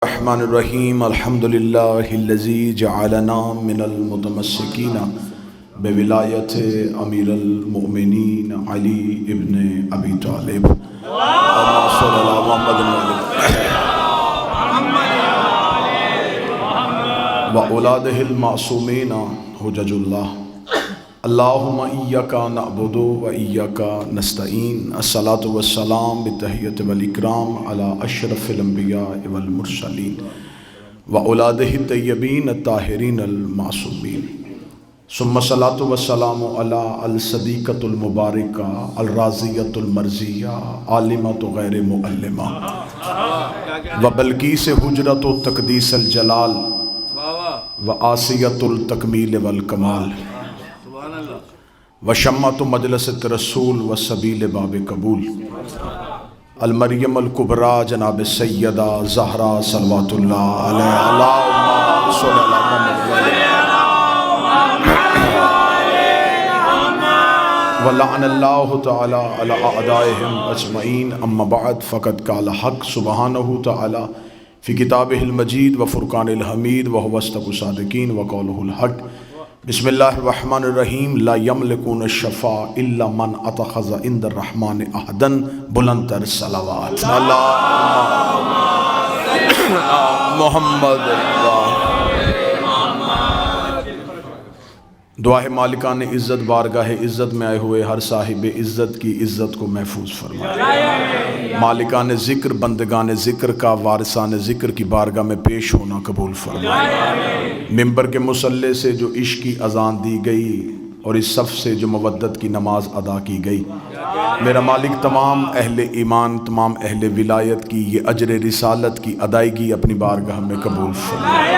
الرحمن الرحیم الحمد للہ الذی جعلنا من المتمسکین بولایت امیر المؤمنین علی ابن ابی طالب اللہم صلی علی محمد و اولادہ المعصومین حجج اللہ اللہم ایاک نعبد و ایاک نستعین الصلاۃ والسلام بالتحیۃ والاکرام علی اشرف الانبیاء والمرسلین و اولادہ الطیبین الطاہرین المعصومین ثم الصلاۃ والسلام علی الصدیقۃ المبارکہ الراضیۃ المرضیہ عالمۃ غیر معلمہ و بلقیس حجرۃ تقدیس الجلال و آسیۃ التکمیل والکمال وشمت مجلس رسول و سبیل باب قبول المریم الکبریٰ جناب سیدہ زہرا صلوات اللہ علیہ اللہم صلی اللہ ولعن اللہ تعالی علی اعدائہم اجمعین اما بعد فقد قال حق سبحانہ تعالی فی کتابہ المجید و فرقان الحمید وہو اصدق الصادقین وقولہ الحق بسم اللہ الرحمن الرحیم لا یملکون الشفاء الا من اتخذ عند الرحمن عہدا بلندتر صلوات اللہم محمد دعا ہے مالکان عزت بارگاہ عزت میں آئے ہوئے ہر صاحب عزت کی عزت کو محفوظ فرمائے مالکان ذکر بندگان ذکر کا وارثان ذکر کی بارگاہ میں پیش ہونا قبول فرمائے ممبر کے مصلی سے جو عشق کی اذان دی گئی اور اس صف سے جو مودت کی نماز ادا کی گئی میرا مالک تمام اہل ایمان تمام اہل ولایت کی یہ اجر رسالت کی ادائیگی اپنی بارگاہ میں قبول فرمائے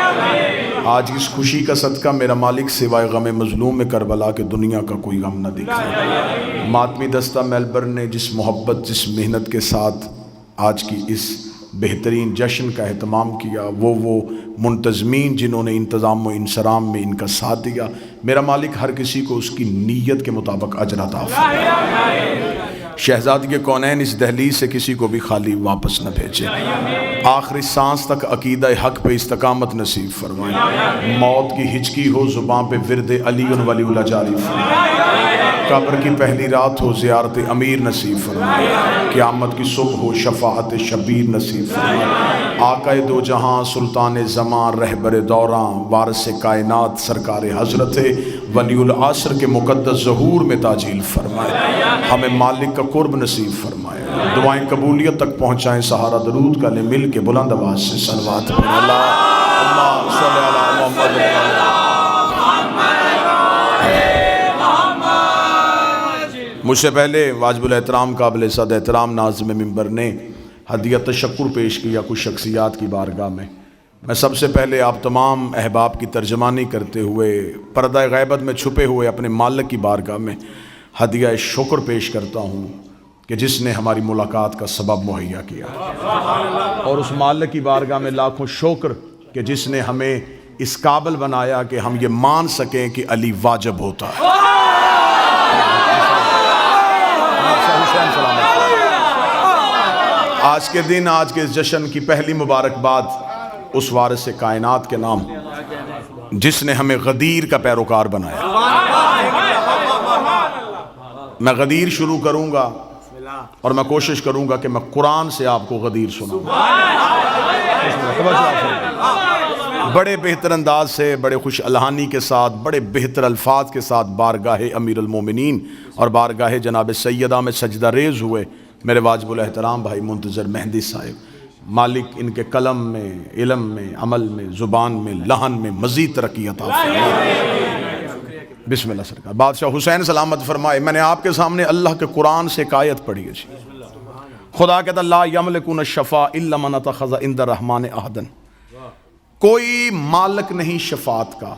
آج اس خوشی کا صدقہ میرا مالک سوائے غم مظلوم کربلا کے دنیا کا کوئی غم نہ دکھائے ماتمی دستہ میلبرن نے جس محبت جس محنت کے ساتھ آج کی اس بہترین جشن کا اہتمام کیا وہ منتظمین جنہوں نے انتظام و انصرام میں ان کا ساتھ دیا میرا مالک ہر کسی کو اس کی نیت کے مطابق اجر عطا فرمائے شہزادی کونین اس دہلیز سے کسی کو بھی خالی واپس نہ بھیجے آخری سانس تک عقیدہ حق پہ استقامت نصیب فرمائے موت کی ہچکی ہو زبان پہ ورد علی ولی اللہ جاری فرمائے قبر کی پہلی رات ہو زیارت امیر نصیب فرمائے قیامت کی صبح ہو شفاعت شبیر نصیب فرمائے آقا دو جہاں سلطان زمان رہبر دوراں وارث کائنات سرکار حضرت ولی العصر کے مقدس ظہور میں تاجیل فرمائے ہمیں مالک کا قرب نصیب فرمائے دعائیں قبولیت تک پہنچائیں سہارا درود کا لے مل کے بلند آواز سے صلوات پڑھیں اللہم صلی علی محمد مجھ سے پہلے واجب الاحترام قابل صد احترام ناظم ممبر نے ہدیہ تشکر پیش کیا کچھ شخصیات کی بارگاہ میں سب سے پہلے آپ تمام احباب کی ترجمانی کرتے ہوئے پردہ غیبت میں چھپے ہوئے اپنے مالک کی بارگاہ میں ہدیہ شکر پیش کرتا ہوں کہ جس نے ہماری ملاقات کا سبب مہیا کیا اور اس مالک کی بارگاہ میں لاکھوں شکر کہ جس نے ہمیں اس قابل بنایا کہ ہم یہ مان سکیں کہ علی واجب ہوتا ہے آج کے دن آج کے اس جشن کی پہلی مبارکباد اس وارث کائنات کے نام جس نے ہمیں غدیر کا پیروکار بنایا میں غدیر شروع کروں گا اور میں کوشش کروں گا کہ میں قرآن سے آپ کو غدیر سناؤں بڑے بہتر انداز سے بڑے خوش الہانی کے ساتھ بڑے بہتر الفاظ کے ساتھ بارگاہ امیر المومنین اور بارگاہ جناب سیدہ میں سجدہ ریز ہوئے میرے واجب الاحترام بھائی منتظر مہندی صاحب مالک ان کے قلم میں علم میں عمل میں زبان میں لہن میں مزید ترقی عطا فرمائے بسم اللہ سرکار بادشاہ حسین سلامت فرمائے میں نے آپ کے سامنے اللہ کے قرآن سے ایک آیت پڑھی ہے خدا کہتا لا یملکون الشفاء الا من اتخذ عند الرحمن عہدا کوئی مالک نہیں شفاعت کا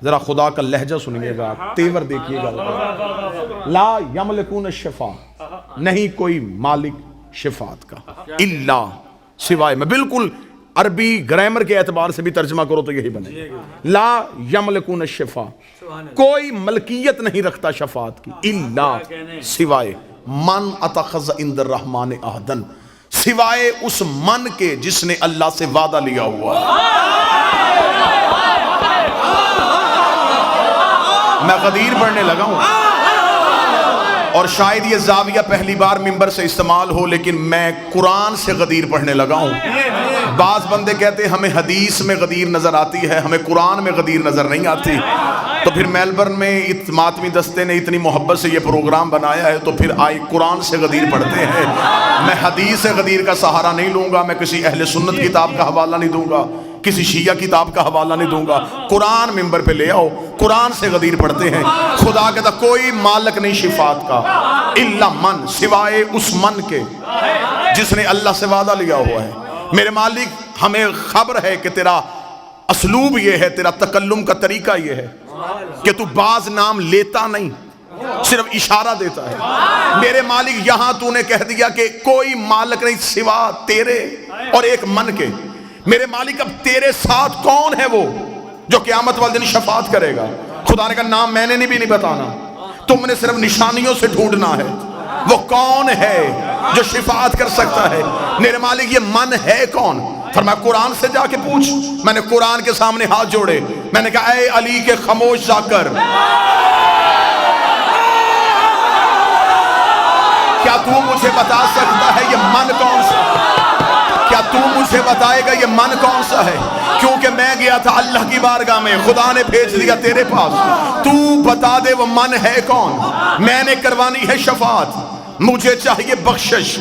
ذرا خدا کا لہجہ سنیے گا تیور دیکھیے گا لا یملکون الشفاء نہیں کوئی مالک شفاعت کا الا سوائے میں بالکل عربی گرامر کے اعتبار سے بھی ترجمہ کرو تو یہی بنے لا یملکون الشفاء کوئی ملکیت نہیں رکھتا شفاعت کی الا سوائے من اتخذ عند الرحمن عہدن سوائے اس من کے جس نے اللہ سے وعدہ لیا ہوا ہے۔ میں غدیر پڑھنے لگا ہوں، اور شاید یہ زاویہ پہلی بار ممبر سے استعمال ہو، لیکن میں قرآن سے غدیر پڑھنے لگا ہوں۔ بعض بندے کہتے ہیں ہمیں حدیث میں غدیر نظر آتی ہے، ہمیں قرآن میں غدیر نظر نہیں آتی۔ تو پھر میلبرن میں ماتمی دستے نے اتنی محبت سے یہ پروگرام بنایا ہے، تو پھر آئی قرآن سے غدیر پڑھتے ہیں۔ میں حدیث سے غدیر کا سہارا نہیں لوں گا، میں کسی اہل سنت کتاب کا حوالہ نہیں دوں گا، کسی شیعہ کتاب کا حوالہ نہیں دوں گا۔ قرآن ممبر پہ لے آؤ، قرآن سے غدیر پڑھتے ہیں۔ خدا کہتا کوئی مالک نہیں شفاعت کا الا من، سوائے اس من کے جس نے اللہ سے وعدہ لیا ہوا ہے۔ میرے مالک ہمیں خبر ہے کہ تیرا اسلوب یہ ہے، تیرا تکلم کا طریقہ یہ ہے کہ تو بعض نام لیتا نہیں، صرف اشارہ دیتا ہے۔ میرے مالک یہاں تو نے کہہ دیا کہ کوئی مالک نہیں سوا تیرے اور ایک من کے۔ میرے مالک اب تیرے ساتھ کون ہے وہ جو قیامت والے دن شفاعت کرے گا؟ خدا نے کہا نام میں نے بھی نہیں بتانا، تم نے صرف نشانیوں سے ڈھونڈنا ہے وہ کون ہے جو شفاعت کر سکتا ہے۔ میرے مالک یہ من ہے کون؟ فرمایا قرآن سے جا کے پوچھ۔ میں نے قرآن کے سامنے ہاتھ جوڑے، میں نے کہا اے علی کے خاموش جا کر، کیا تو مجھے بتا سکتا ہے یہ من کون سا؟ کیا تو مجھے بتائے گا یہ من کون سا ہے؟ کیونکہ میں گیا تھا اللہ کی بارگاہ میں، خدا نے بھیج دیا تیرے پاس، تو بتا دے وہ من ہے کون؟ میں نے کروانی ہے شفاعت، مجھے چاہیے بخشش،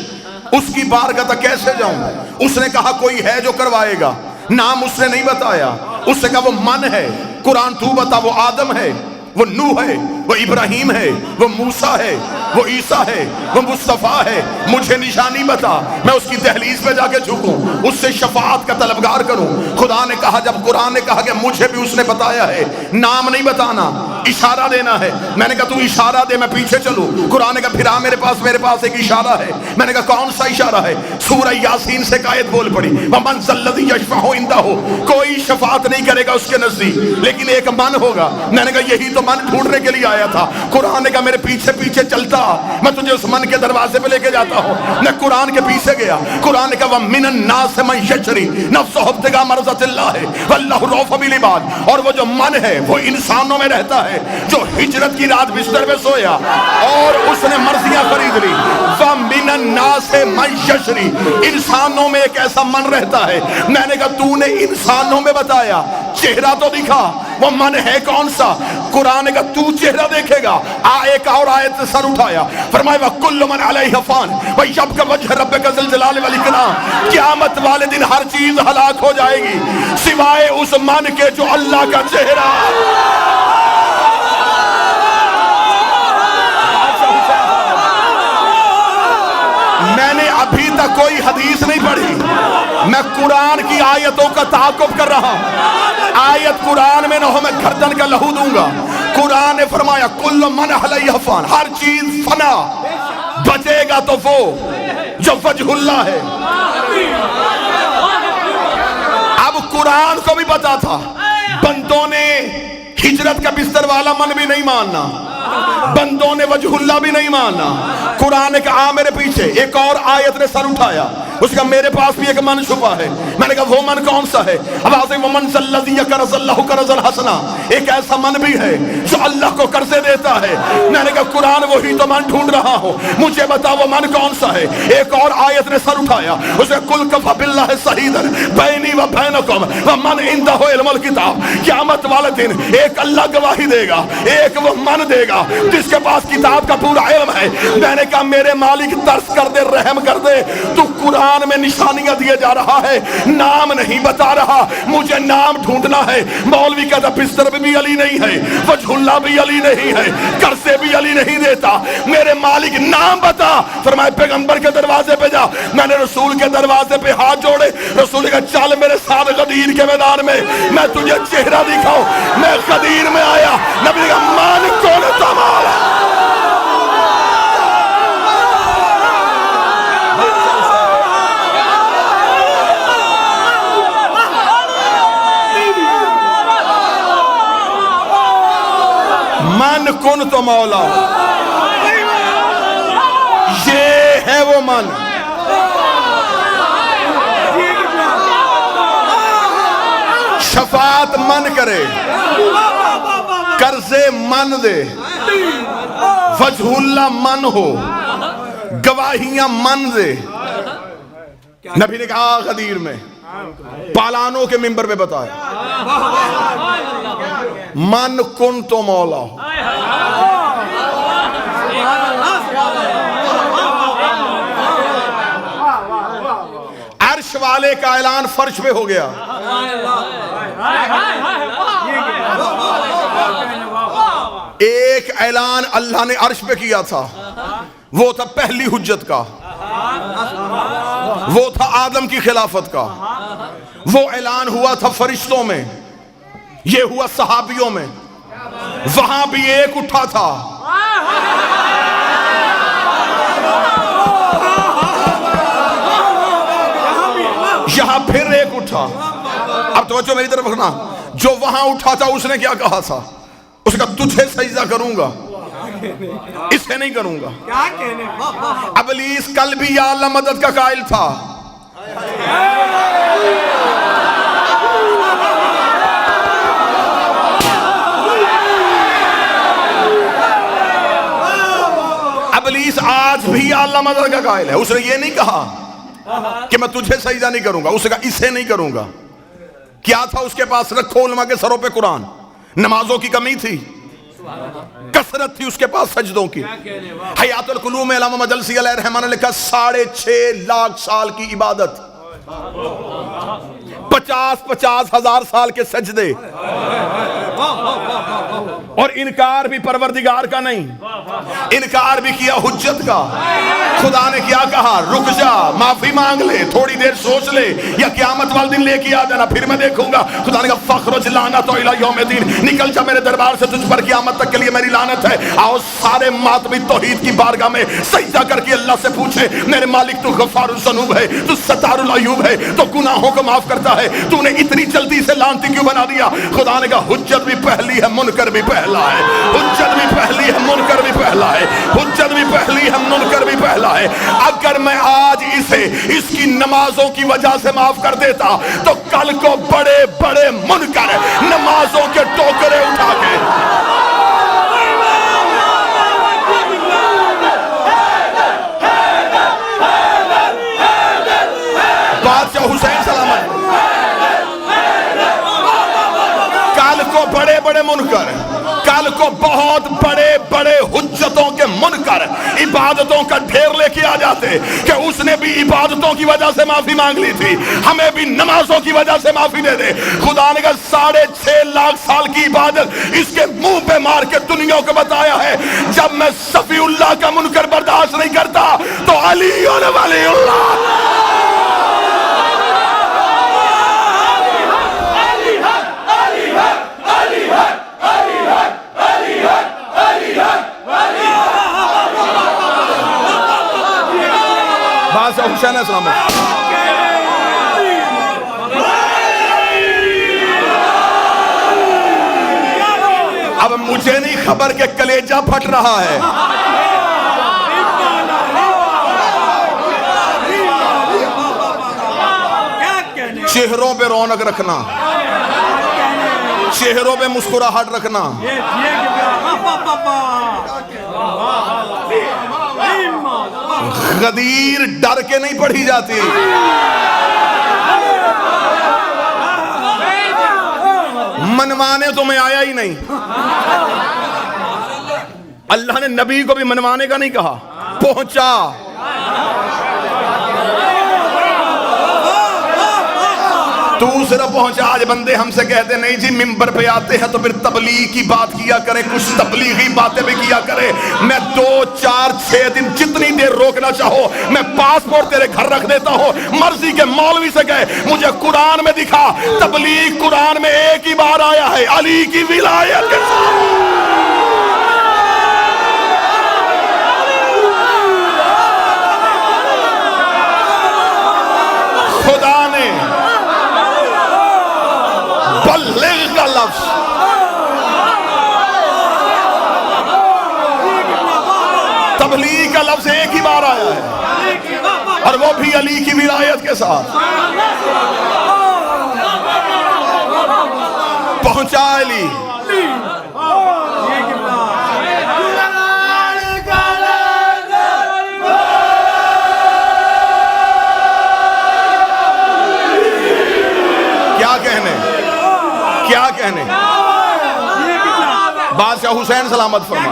اس کی بارگاہ تک کیسے جاؤں؟ اس نے کہا کوئی ہے جو کروائے گا، نام اس نے نہیں بتایا، اس نے کہا وہ من ہے۔ قرآن تو بتا وہ آدم ہے، وہ نوح ہے، وہ ابراہیم ہے، وہ موسیٰ ہے، وہ عیسیٰ ہے، وہ مصطفیٰ ہے۔ مجھے نشانی بتا، میں اس کی دہلیز پہ جا کے جھکوں، اس سے شفاعت کا طلبگار کروں۔ خدا نے کہا جب قرآن نے کہا کہ مجھے بھی اس نے بتایا ہے، نام نہیں بتانا، اشارہ دینا ہے۔ میں نے کہا تو اشارہ دے میں پیچھے چلوں۔ قرآن نے کہا پھر آ میرے پاس ایک اشارہ ہے۔ میں نے کہا کون سا اشارہ ہے؟ سورہ یاسین سے آیت بول پڑی، وَمَنْ ذَا الَّذِي يَشْفَعُ عِندَهُ، کوئی شفاعت نہیں کرے گا اس کے نزدیک لیکن ایک من ہوگا۔ میں نے کہا یہی تو من ڈھونڈنے کے لیے آیا تھا۔ قرآن نے کہا میرے پیچھے پیچھے چلتا، میں تجھے اس من کے دروازے پہ لے کے جاتا ہوں۔ میں قرآن کے پیچھے گیا، قرآن نے کہا وَمِنَ النَّاسِ مَن يَشْرِي نَفْسَهُ ابْتِغَاءَ مَرْضَاتِ اللَّهِ وَاللَّهُ رَءُوفٌ بِالْعِبَادِ، اور وہ جو من ہے وہ انسانوں میں رہتا ہے جو ہجرت کی رات بستر میں سویا اور اس نے مرضیاں خرید لی۔ وَمِنَ النَّاسِ مَن يَشْرِي، انسانوں میں ایک ایسا من رہتا ہے۔ میں نے کہا تو نے انسانوں میں بتایا، چہرہ تو دکھا، وہ من ہے کون سا؟ قرآن نے کہا تو چہرہ دیکھے گا۔ ایک اور آیت سے سر اٹھایا، فرمایا وَكُلُّ مَنْ عَلَيْهَا فَانٍ وَيَبْقَى وَجْهُ رَبِّكَ ذُو الْجَلَالِ وَالْإِكْرَامِ، قیامت والے دن ہر چیز ہلاک ہو جائے گی سوائے اس من کے جو اللہ کا چہرہ۔ میں نے ابھی تک کوئی حدیث نہیں پڑھی، میں قرآن کی آیتوں کا تعاقب کر رہا ہوں۔ آیت قرآن میں نہ ہو میں گردن کا لہو دوں گا۔ قرآن نے فرمایا کل من علیہ فان، ہر چیز فنا، بچے گا تو وہ جو وجہ اللہ ہے۔ اب قرآن کو بھی پتا تھا بندوں نے ہجرت کا بستر والا من بھی نہیں ماننا، بندوں نے وجہ اللہ بھی نہیں ماننا۔ قرآن نے کہا میرے پیچھے، ایک اور آیت نے سر اٹھایا، اس کا میرے پاس بھی ایک من چھپا ہے۔ میں نے کہا وہ من کون سا ہے؟ آواز ہے وَمَنْ ذَا الَّذِي يَقْرِضُ اللَّهَ قَرْضًا حَسَنًا، ایک ایسا من بھی ہے جو اللہ کو قرضے دیتا ہے۔ میں نے کہا قرآن وہی تو من ڈھونڈ رہا ہوں، مجھے بتا وہ من کون سا ہے؟ ایک اور آیت نے سر اٹھایا، اس نے قُلْ كَفَىٰ بِاللَّهِ شَهِيدًا بَيْنِي وَبَيْنَكُمْ وَمَنْ عِندَهُ عِلْمُ الْكِتَابِ، قیامت والے دن ایک اللہ گواہی دے گا، ایک وہ من دے گا جس کے پاس کتاب کا پورا علم ہے۔ میں نے کہا میرے مالک ترس کر دے، رحم کر دے، تو قرآن میں نشانیاں دیے جا رہا ہے، نام نہیں بتا رہا، مجھے نام ڈھونڈنا ہے۔ مولوی کہتا بستر بھی علی نہیں ہے، وجہ اللہ بھی علی نہیں ہے، قرضے بھی علی نہیں دیتا، میرے مالک نام بتا۔ فرمائے پیغمبر کے دروازے پہ جا۔ میں نے رسول کے دروازے پہ ہاتھ جوڑے، رسول کا چل میرے ساتھ غدیر کے میدان میں، میں تجھے چہرہ دکھاؤں۔ میں غدیر میں آیا، نبی کا مالک کون تمہارا؟ من کن تو مولا، یہ ہے وہ من من کرے، قرضے من دے، وجہ اللہ من ہو، گواہیاں من دے۔ نبی نے کہا غدیر میں پالانوں کے منبر پہ بتایا، من کن تو مولا ہو۔ عرش والے کا اعلان فرش پہ ہو گیا، ایک اعلان اللہ نے عرش پہ کیا تھا، وہ تھا پہلی حجت کا، وہ تھا آدم کی خلافت کا، وہ اعلان ہوا تھا فرشتوں میں، یہ ہوا صحابیوں میں، وہاں بھی ایک اٹھا تھا، یہاں پھر ایک اٹھا۔ اب توجہ میری طرف رکھنا، جو وہاں اٹھا تھا اس نے کیا کہا تھا؟ اس نے کہا تجھے سجدہ کروں گا، اسے نہیں کروں گا۔ ابلیس کل بھی یا اللہ مدد کا قائل تھا، ابلیس آج بھی یا اللہ مدد کا قائل ہے۔ اس نے یہ نہیں کہا کہ میں تجھے سجدہ نہیں کروں گا، اس نے کہا اسے نہیں کروں گا۔ کیا تھا اس کے پاس؟ رکھو علماء کے سروں پہ قرآن۔ نمازوں کی کمی تھی، کثرت تھی اس کے پاس سجدوں کی۔ حیات القلوب میں علامہ مجلسی علیہ الرحمہ نے لکھا 6.5 لاکھ سال کی عبادت، 50 ہزار سال کے سجدے، اور انکار بھی پروردگار کا نہیں، انکار بھی کیا حجت کا۔ خدا نے کیا کہا؟ رک جا، معافی مانگ لے، تھوڑی دیر سوچ لے، یا قیامت والے دن لے کے آ جانا، پھر میں دیکھوں گا۔ خدا نے کہا فخرج لعنت الی یوم الدین، نکل جا میرے دربار سے، تجھ پر قیامت تک کے لیے میری لعنت ہے۔ آؤ سارے ماتمی توحید کی بارگاہ میں سجدہ کر کے اللہ سے پوچھے، میرے مالک تو غفار الذنوب ہے، تو ستار العیوب ہے، تو گناہوں کو معاف کرتا ہے، تو نے اتنی جلدی سے لعنتی کیوں بنا دیا؟ خدا نے کہا حجت بھی پہلی ہے، منکر بھی پہلا ہے، حجت بھی پہلی ہے، منکر بھی پہلا ہے، حجت بھی پہلی ہے، منکر بھی پہلا ہے۔ اگر میں آج اسے اس کی نمازوں کی وجہ سے معاف کر دیتا تو کل کو بڑے بڑے منکر نمازوں کے ٹوکرے اٹھا کے بادشاہ حسین سلامت، کل کو بڑے بڑے منکر، کل کو بہت بڑے بڑے حجتوں کے منکر عبادتوں کا ڈھیر لے کے آ جاتے کہ اس نے بھی عبادتوں کی وجہ سے معافی مانگ لی تھی، ہمیں بھی نمازوں کی وجہ سے معافی دے دے۔ خدا نے کہا 6.5 لاکھ سال کی عبادت اس کے منہ پہ مار کے دنیا کو بتایا ہے، جب میں صفی اللہ کا منکر برداشت نہیں کرتا تو علی ولی اللہ۔ بادشاہ حسین السلام اب مجھے نہیں خبر کہ کلیجہ پھٹ رہا ہے، چہروں پہ رونق رکھنا، چہروں پہ مسکراہٹ رکھنا۔ غدیر ڈر کے نہیں پڑھی جاتی، منوانے تو میں آیا ہی نہیں۔ اللہ نے نبی کو بھی منوانے کا نہیں کہا، پہنچا۔ تو صرف پہنچا۔ آج بندے ہم سے کہتے نہیں جی ممبر پہ آتے ہیں تو پھر تبلیغ کی بات کیا کریں، کچھ تبلیغی باتیں بھی کیا کریں۔ میں 2 4 6 دن جتنی دیر روکنا چاہو میں پاسپورٹ تیرے گھر رکھ دیتا ہوں۔ مرضی کے مولوی سے کہے مجھے قرآن میں دکھا، تبلیغ قرآن میں ایک ہی بار آیا ہے، علی کی ولایت کے ساتھ۔ خدا نے بلغ کا لفظ تبلیغ کا لفظ ایک ہی بار آیا ہے، اور وہ بھی علی کی ولایت کے ساتھ۔ پہنچا علی. کیا کہنے بادشاہ حسین سلامت فرما.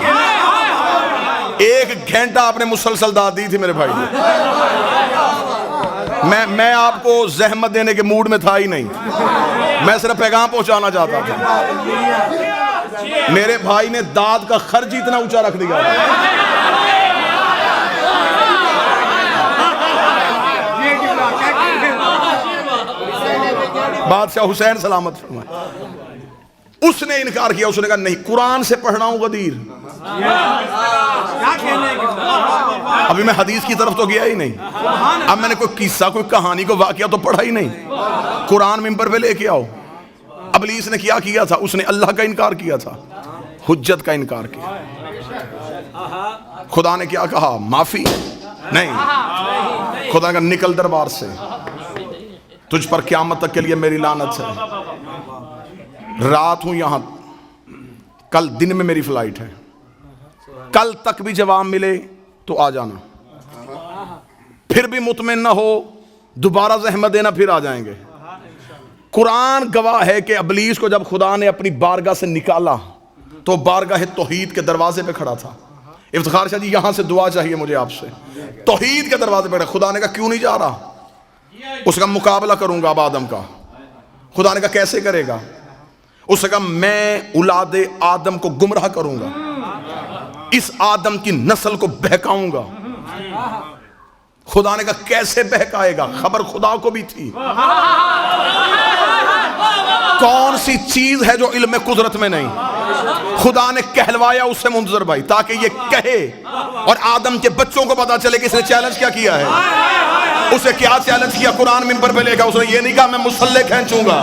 1 گھنٹہ آپ نے مسلسل داد دی تھی میرے بھائی. میں آپ کو زحمت دینے کے موڈ میں تھا ہی نہیں, میں صرف پیغام پہنچانا چاہتا تھا. میرے بھائی نے داد کا خرچ اتنا اونچا رکھ دیا. بادشاہ حسین سلامت فرمائے. اس نے انکار کیا, اس نے کہا نہیں, قرآن سے پڑھنا ہوں غدیر. ابھی میں حدیث کی طرف تو گیا ہی نہیں. اب میں نے کوئی قصہ, کوئی کہانی, کوئی واقعہ تو پڑھا ہی نہیں. قرآن ممبر پہ لے کے آؤ. ابلیس نے کیا تھا؟ اس نے اللہ کا انکار کیا تھا, حجت کا انکار کیا. خدا نے کیا کہا؟ معافی نہیں. خدا کا نکل دربار سے, تجھ پر قیامت تک کے لیے میری لعنت ہے. رات ہوں یہاں, کل دن میں میری فلائٹ ہے. کل تک بھی جواب ملے تو آ جانا, پھر بھی مطمئن نہ ہو دوبارہ زحمت دینا, پھر آ جائیں گے. قرآن گواہ ہے کہ ابلیس کو جب خدا نے اپنی بارگاہ سے نکالا تو بارگاہ توحید کے دروازے پہ کھڑا تھا. افتخار شاہ جی یہاں سے دعا چاہیے مجھے آپ سے. توحید کے دروازے پہ کھڑا. خدا نے کہا کیوں نہیں جا رہا؟ اس کا مقابلہ کروں گا اب آدم کا. خدا نے کہا کیسے کرے گا؟ اس نے کہا میں اولاد آدم کو گمراہ کروں گا, اس آدم کی نسل کو بہکاؤں گا. خدا نے کہا کیسے بہکائے گا؟ خبر خدا کو بھی تھی. کون سی چیز ہے جو علم قدرت میں نہیں؟ خدا نے کہلوایا اس سے منتظر بھائی تاکہ یہ کہے اور آدم کے بچوں کو پتا چلے کہ اس نے چیلنج کیا کیا ہے. اسے کیا چیلنج کیا؟ قرآن ممبر پہ لے گا. اس نے یہ نہیں کہا میں مسلح کھینچوں گا,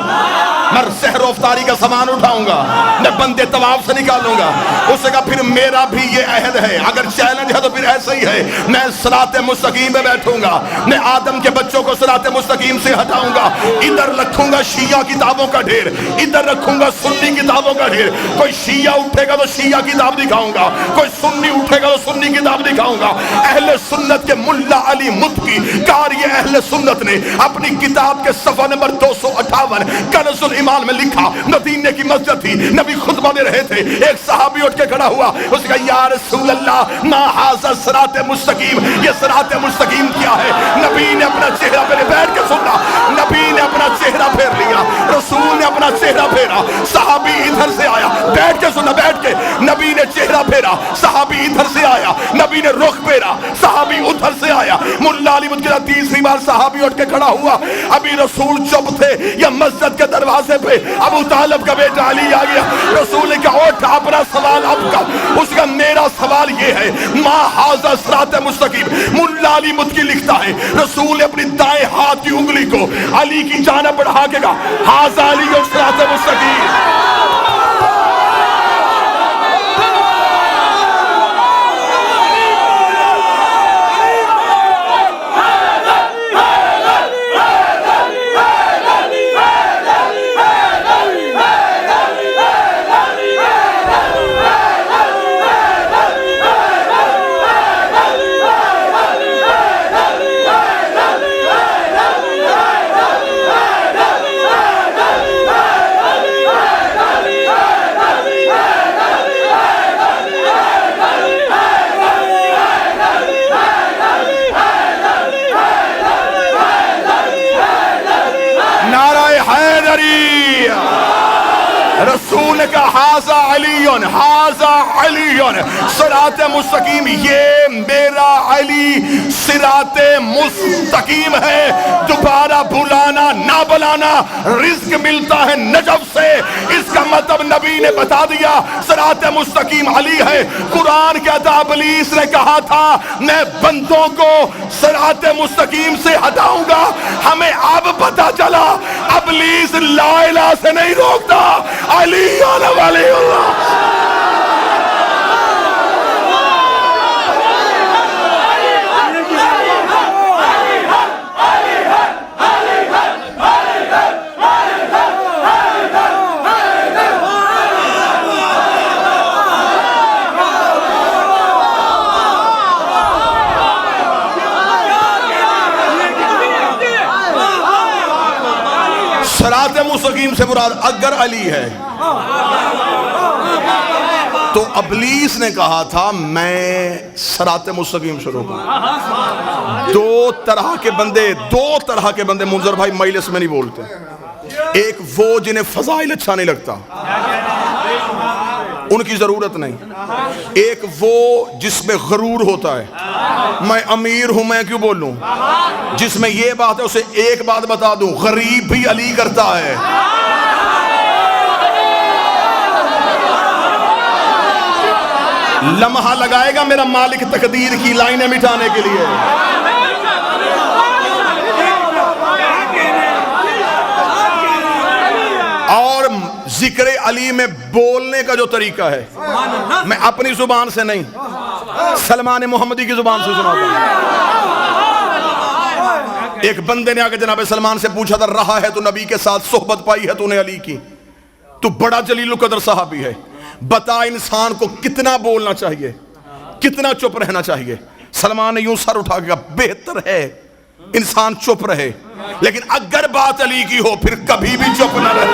میں سحر و افطاری کا سامان اٹھاؤں گا, میں بندے طواف سے نکالوں گا. اس نے کہا پھر میرا بھی یہ عہد ہے, اگر چیلنج ہے تو پھر ایسا ہی ہے, میں صراط مستقیم پہ بیٹھوں گا, میں آدم کے بچوں کو صراط مستقیم سے ہٹاؤں گا. ادھر رکھوں گا شیعہ کتابوں کا ڈھیر, ادھر رکھوں گا سنی کتابوں کا ڈھیر. کوئی شیعہ اٹھے گا تو شیعہ کتاب دکھاؤں گا, کوئی سنی اٹھے گا تو سنی کتاب دکھاؤں گا. اہل سنت کے ملا علی متقی قاری اہل سنت نے اپنی کتاب کے صفحہ نمبر 258 کنز الایمان میں لکھا, مدینے کی مسجد تھی, نبی خطبہ دے رہے تھے, ایک صحابی اٹھ کے کھڑا ہوا, اس نے کہا یا رسول اللہ ما ھذا صراط مستقیم, یہ صراط مستقیم کیا ہے؟ نبی نے اپنا چہرہ پھر بیٹھ کے سننا, نبی نے اپنا چہرہ پھیر لیا, رسول نے اپنا چہرہ پھیرا, صحابی ادھر سے آیا, بیٹھ کے سننا, بیٹھ کے. نبی نے چہرہ پھیرا, صحابی ادھر سے آیا, نبی نے رخ پھیرا, صحابی ادھر سے آیا. ملا علی مدکرہ تیسری بار صحابی اٹھ کے کھڑا ہوا, ابھی رسول چپ تھے, یا مسجد کے دروازے پہ ابو طالب کا بیٹا علی آ گیا. رسول نے کہا اٹھ اپنا سوال اب کر. اس کا میرا سوال یہ ہے ما ھذا صراط مستقیم. ملا علی مدکی لکھتا ہے رسول نے اپنی دائیں ہاتھ کی انگلی کو علی کی جانب بڑھا کے کہا ھذا علی صراط مستقیم. رسول نے کہا ھذا علیٌ ھذا علیٌ صراط مستقیم, یہ میرا علی صراط مستقیم ہے, دوبارہ بلانا نہ بلانا, رزق ملتا ہے نجف سے. اس کا مطلب نبی نے بتا دیا صراط مستقیم علی ہے. قرآن کہتا ابلیس نے کہا تھا میں بندوں کو صراط مستقیم سے ہٹاؤں گا. ہمیں اب پتا چلا ابلیس لا الہ سے نہیں روکتا, علی ولی اللہ. صراط مستقیم سے مراد اگر علی ہے تو ابلیس نے کہا تھا میں صراط مستقیم سے روکوں. دو طرح کے بندے منظر بھائی مجلس میں نہیں بولتے. ایک وہ جنہیں فضائل اچھا نہیں لگتا, ان کی ضرورت نہیں. ایک وہ جس میں غرور ہوتا ہے, میں امیر ہوں میں کیوں بولوں, جس میں یہ بات ہے. اسے ایک بات بتا دوں, غریب بھی علی کرتا ہے. لمحہ لگائے گا میرا مالک تقدیر کی لائنیں مٹانے کے لیے. اور ذکر علی میں بولنے کا جو طریقہ ہے, میں اپنی زبان سے نہیں, سلمان محمدی کی زبان سے سناتا ہوں. ایک بندے نے آگے جناب سلمان سے پوچھا تھا, رہا ہے تو نبی کے ساتھ صحبت پائی ہے تو نے علی کی, تو بڑا جلیل القدر صحابی ہے, بتا انسان کو کتنا بولنا چاہیے, کتنا چپ رہنا چاہیے. سلمان نے یوں سر اٹھا کے کہا, بہتر ہے انسان چپ رہے, لیکن اگر بات علی کی ہو پھر کبھی بھی چپ نہ رہے.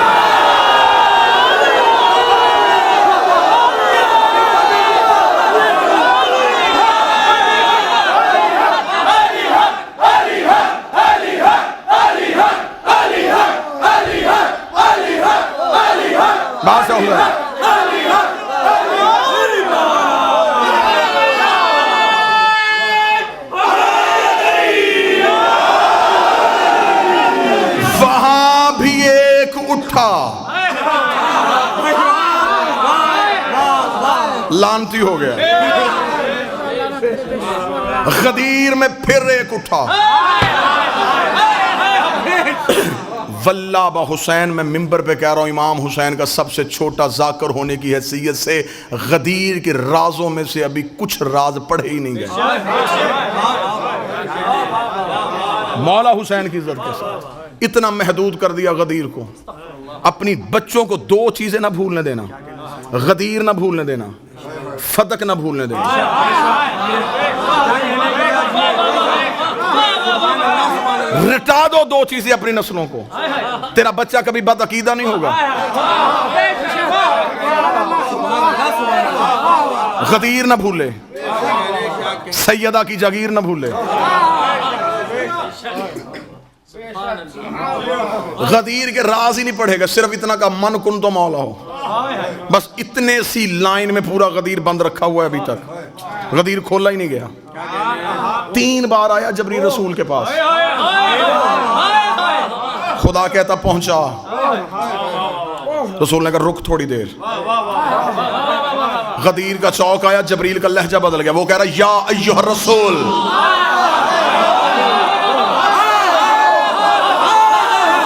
بات ہو رہا ہے. وہاں بھی ایک اٹھا, لانتی ہو گیا. غدیر میں پھر ایک اٹھا. واللہ با حسین, میں ممبر پہ کہہ رہا ہوں, امام حسین کا سب سے چھوٹا ذاکر ہونے کی حیثیت سے غدیر کے رازوں میں سے ابھی کچھ راز پڑھے ہی نہیں گئے. مولا حسین کی عزت کے ساتھ اتنا محدود کر دیا غدیر کو. اپنی بچوں کو دو چیزیں نہ بھولنے دینا, غدیر نہ بھولنے دینا, فتق نہ بھولنے دینا. رٹا دو چیزیں اپنی نسلوں کو, تیرا بچہ کبھی بد عقیدہ نہیں ہوگا. غدیر نہ بھولے, سیدہ کی جاگیر نہ بھولے. غدیر کے راز ہی نہیں پڑھے گا, صرف اتنا کا من کن تو مولا ہو, بس اتنے سی لائن میں پورا غدیر بند رکھا ہوا ہے. ابھی تک غدیر کھولا ہی نہیں گیا. 3 بار آیا جبریل رسول کے پاس, خدا کہتا پہنچا, رسول نے کہا رک تھوڑی دیر. غدیر کا چوک آیا, جبریل کا لہجہ بدل گیا. وہ کہہ رہا یا ایھا الرسول,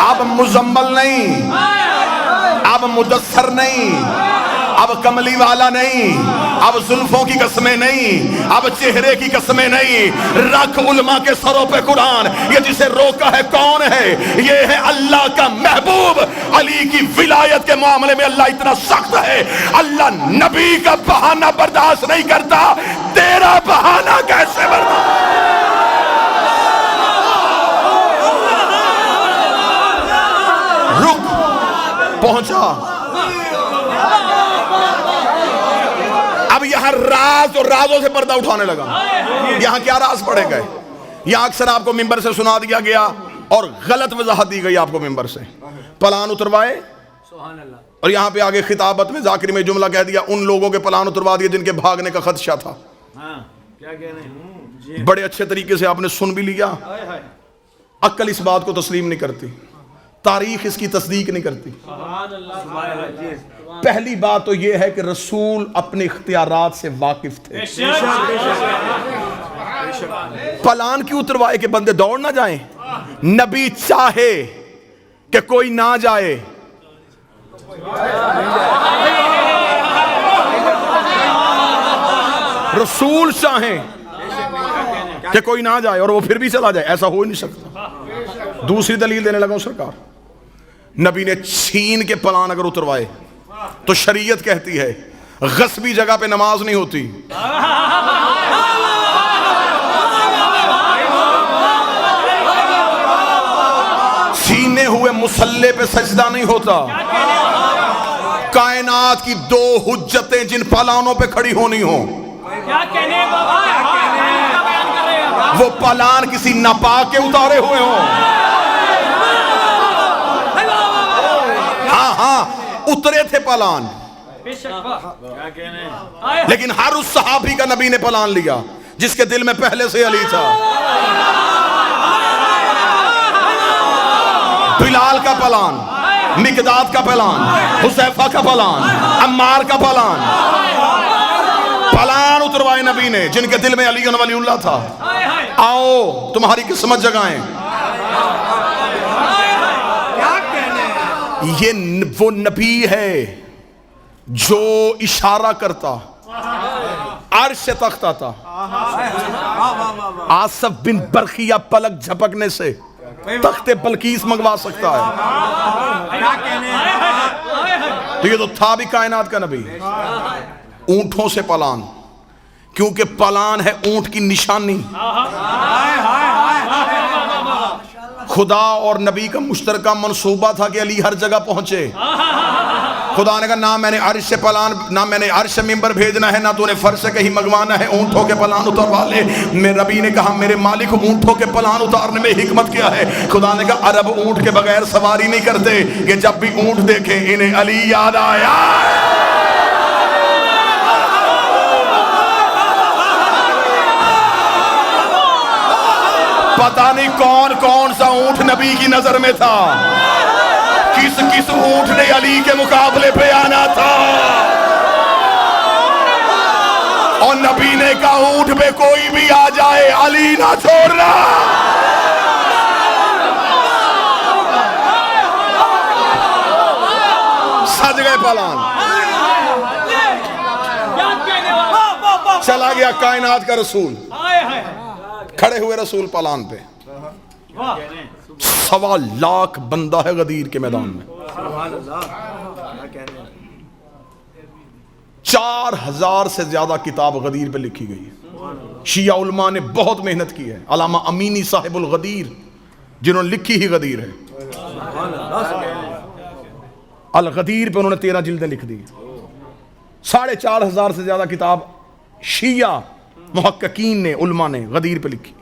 اب مزمل نہیں, اب مدثر نہیں, اب کملی والا نہیں, اب زلفوں کی قسمیں نہیں, اب چہرے کی قسمیں نہیں. رکھ علماء کے سروں پہ قرآن. یہ جسے روکا ہے کون ہے؟ یہ ہے اللہ کا محبوب. علی کی ولایت کے معاملے میں اللہ اتنا سخت ہے, اللہ نبی کا بہانہ برداشت نہیں کرتا. تیرا بہانہ کیسے برداشت؟ رک, پہنچا. اب یہاں راز اور رازوں سے پردہ اٹھانے لگا. یہاں کیا راز پڑے گئے؟ یہاں اکثر آپ کو ممبر سے سنا دیا گیا اور غلط وضاحت دی گئی آپ کو ممبر سے. پلان اتروائے, اور یہاں پہ آگے خطابت میں ذاکری میں جملہ کہہ دیا, ان لوگوں کے پلان اتروا دیے جن کے بھاگنے کا خدشہ تھا. بڑے اچھے طریقے سے آپ نے سن بھی لیا. عقل اس بات کو تسلیم نہیں کرتی, تاریخ اس کی تصدیق نہیں کرتی. پہلی بات تو یہ ہے کہ رسول اپنے اختیارات سے واقف تھے. پلان کیوں اتروائے کہ بندے دوڑ نہ جائیں؟ نبی چاہے کہ کوئی نہ جائے, رسول چاہیں کہ کوئی نہ جائے اور وہ پھر بھی چلا جائے, ایسا ہو ہی نہیں سکتا. دوسری دلیل دینے لگا ہوں سرکار, نبی نے چھین کے پلان اگر اتروائے تو شریعت کہتی ہے غصبی جگہ پہ نماز نہیں ہوتی. چھینے ہوئے مسلح پہ سجدہ نہیں ہوتا. کائنات کی 2 حجتیں جن پلانوں پہ کھڑی ہونی ہوں، وہ پلان کسی ناپاک کے اتارے ہوئے ہوں. ہاں اترے تھے پلان، لیکن ہر اس صحابی کا نبی نے پلان لیا جس کے دل میں پہلے سے علی تھا. بلال کا پلان، مقداد کا پلان، حذیفہ کا پلان، عمار کا پلان اتروائے نبی نے جن کے دل میں علی ولی اللہ تھا. آؤ تمہاری قسمت جگائیں. یہ وہ نبی ہے جو اشارہ کرتا عرش سے تخت آتا. آصف بن برقیہ پلک جھپکنے سے تخت بلقیس منگوا سکتا ہے. تو یہ تو تھا بھی کائنات کا نبی. اونٹوں سے پلان، کیونکہ پلان ہے اونٹ کی نشانی. خدا اور نبی کا مشترکہ منصوبہ تھا کہ علی ہر جگہ پہنچے. خدا نے کہا نہ میں نے عرش سے پلان، نہ میں نے عرش سے ممبر بھیجنا ہے، نہ تو نے فرش سے کہیں منگوانا ہے، اونٹوں کے پلان اتروا لے. میرے نبی نے کہا میرے مالک اونٹوں کے پلان اتارنے میں حکمت کیا ہے. خدا نے کہا عرب اونٹ کے بغیر سواری نہیں کرتے، کہ جب بھی اونٹ دیکھیں انہیں علی یاد آیا. پتہ نہیں کون کون سا اونٹ نبی کی نظر میں تھا، کس کس اونٹ نے علی کے مقابلے پہ آنا تھا. اور نبی نے کہا اونٹ پہ کوئی بھی آ جائے علی نہ چھوڑنا. سج گئے پلان. چلا گیا کائنات کا رسول، کھڑے ہوئے رسول پلان پہ. 1.25 لاکھ بندہ ہے غدیر کے میدان میں. 4000 سے زیادہ کتاب غدیر پہ لکھی گئی. شیعہ علماء نے بہت محنت کی ہے. علامہ امینی صاحب الغدیر جنہوں نے لکھی ہی غدیر ہے، الغدیر پہ انہوں نے 13 جلدیں لکھ دی. 4,500 سے زیادہ کتاب شیعہ محققین نے، علماء نے غدیر پہ لکھی.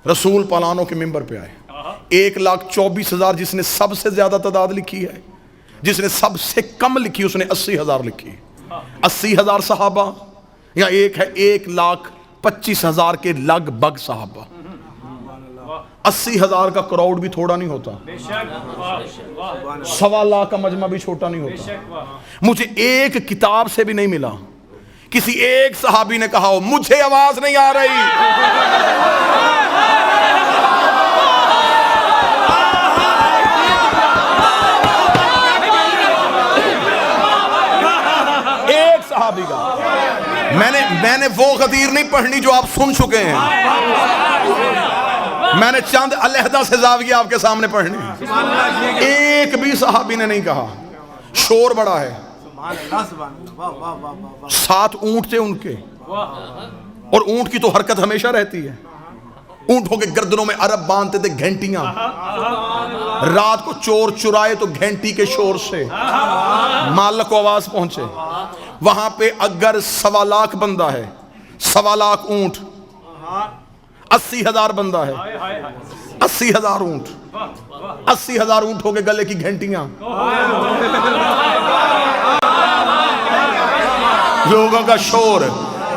رسول پلانوں کے ممبر پہ آئے. 1,24,000 جس نے سب سے زیادہ تعداد لکھی ہے. جس نے سب سے کم لکھی اس نے 80,000 لکھی. 80,000 صحابہ یا ایک ہے 1,25,000 کے لگ بھگ صحابہ. 80,000 کا کراؤڈ بھی تھوڑا نہیں ہوتا. 1.25 لاکھ کا مجمع بھی چھوٹا نہیں ہوتا. مجھے ایک کتاب سے بھی نہیں ملا کسی ایک صحابی نے کہا ہو مجھے آواز نہیں آ رہی. ایک صحابی کا. میں نے وہ غدیر نہیں پڑھنی جو آپ سن چکے ہیں. میں نے چند علیحدہ سے زاویہ آپ کے سامنے پڑھنے. ایک بھی صحابی نے نہیں کہا. شور بڑا ہے. 7 اونٹ تھے ان کے، اور اونٹ کی تو حرکت ہمیشہ رہتی ہے. اونٹوں کے گردنوں میں عرب باندھتے تھے گھنٹیاں. رات کو چور چرائے تو گھنٹی کے شور سے مالک کو آواز پہنچے. وہاں پہ اگر 1.25 لاکھ بندہ ہے، 1.25 لاکھ اونٹ، 80,000 بندہ ہے، 80,000 اونٹ، 80,000 اونٹوں کے گلے کی گھنٹیاں. لوگوں کا شور.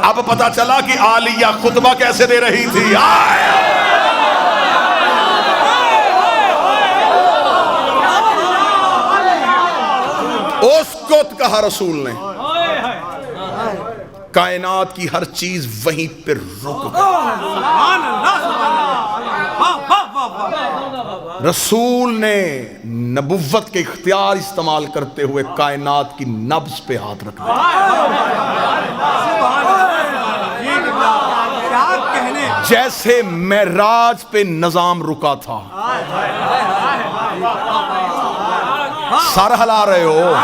اب پتا چلا کہ عالیہ خطبہ کیسے دے رہی تھی. اسکت کہا رسول نے. کائنات کی ہر چیز وہیں پہ رک گئی. رسول نے نبوت کے اختیار استعمال کرتے ہوئے کائنات کی نبض پہ ہاتھ رکھا. جیسے معراج پہ نظام رکا تھا. سر ہلا رہے ہو.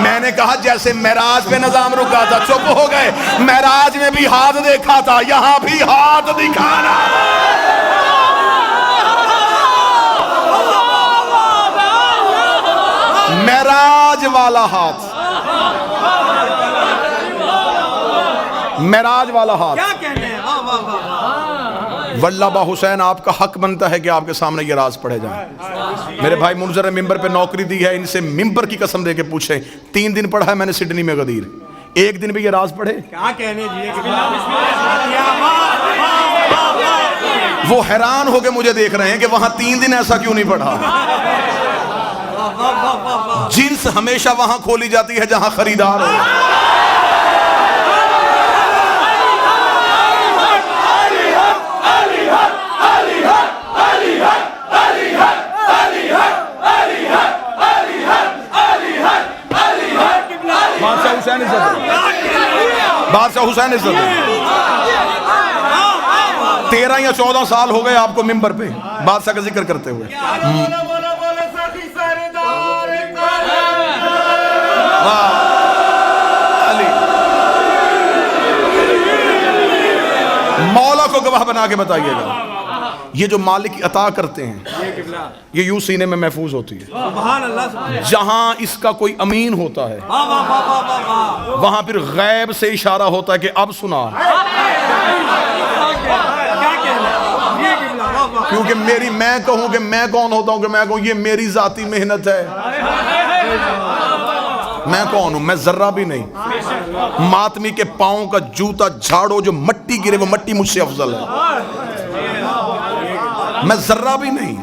میں نے کہا جیسے معراج پہ نظام رکا تھا. چپ ہو گئے. معراج میں بھی ہاتھ دیکھا تھا، یہاں بھی ہاتھ دکھانا. معراج والا ہاتھ، معراج والا ہاتھ. کیا کہنے ہیں. واہ واہ واہ. واللہ با حسین آپ کا حق بنتا ہے کہ آپ کے سامنے یہ راز پڑھے جائیں. میرے بھائی منظر ممبر پہ نوکری دی ہے، ان سے ممبر کی قسم دے کے پوچھیں 3 دن پڑھا ہے میں نے سڈنی میں غدیر، 1 دن بھی یہ راز پڑھے؟ کیا کہنے جی. وہ حیران ہو کے مجھے دیکھ رہے ہیں کہ وہاں 3 دن ایسا کیوں نہیں پڑھا. جنس ہمیشہ وہاں کھولی جاتی ہے جہاں خریدار ہو. بادشاہ حسین عزت، بادشاہ حسین عزت. 13 یا 14 سال ہو گئے آپ کو ممبر پہ بادشاہ کا ذکر کرتے ہوئے. مولا کو گواہ بنا کے بتائیے گا یہ جو مالک عطا کرتے ہیں یہ یوں سینے میں محفوظ ہوتی ہے. سبحان اللہ. جہاں اس کا کوئی امین ہوتا ہے وہاں پھر غیب سے اشارہ ہوتا ہے کہ اب سنا. کیونکہ میں کہوں کہ میں کون ہوتا ہوں کہ میں کہوں یہ میری ذاتی محنت ہے. میں کون ہوں؟ میں ذرہ بھی نہیں. ماتمی کے پاؤں کا جوتا جھاڑو، جو مٹی گرے وہ مٹی مجھ سے افضل ہے. میں ذرہ بھی نہیں.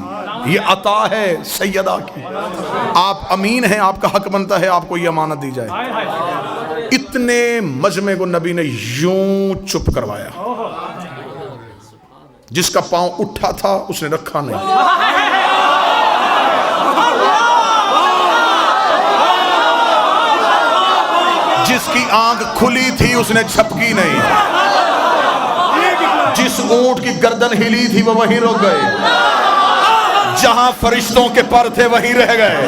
یہ عطا ہے سیدہ کی. آپ امین ہیں، آپ کا حق بنتا ہے آپ کو یہ امانت دی جائے. اتنے مجمع کو نبی نے یوں چپ کروایا. جس کا پاؤں اٹھا تھا اس نے رکھا نہیں. جس کی آنکھ کھلی تھی اس نے جھپکی نہیں. جس اونٹ کی گردن ہلی تھی وہ وہیں رک گئے. جہاں فرشتوں کے پر تھے وہیں رہ گئے.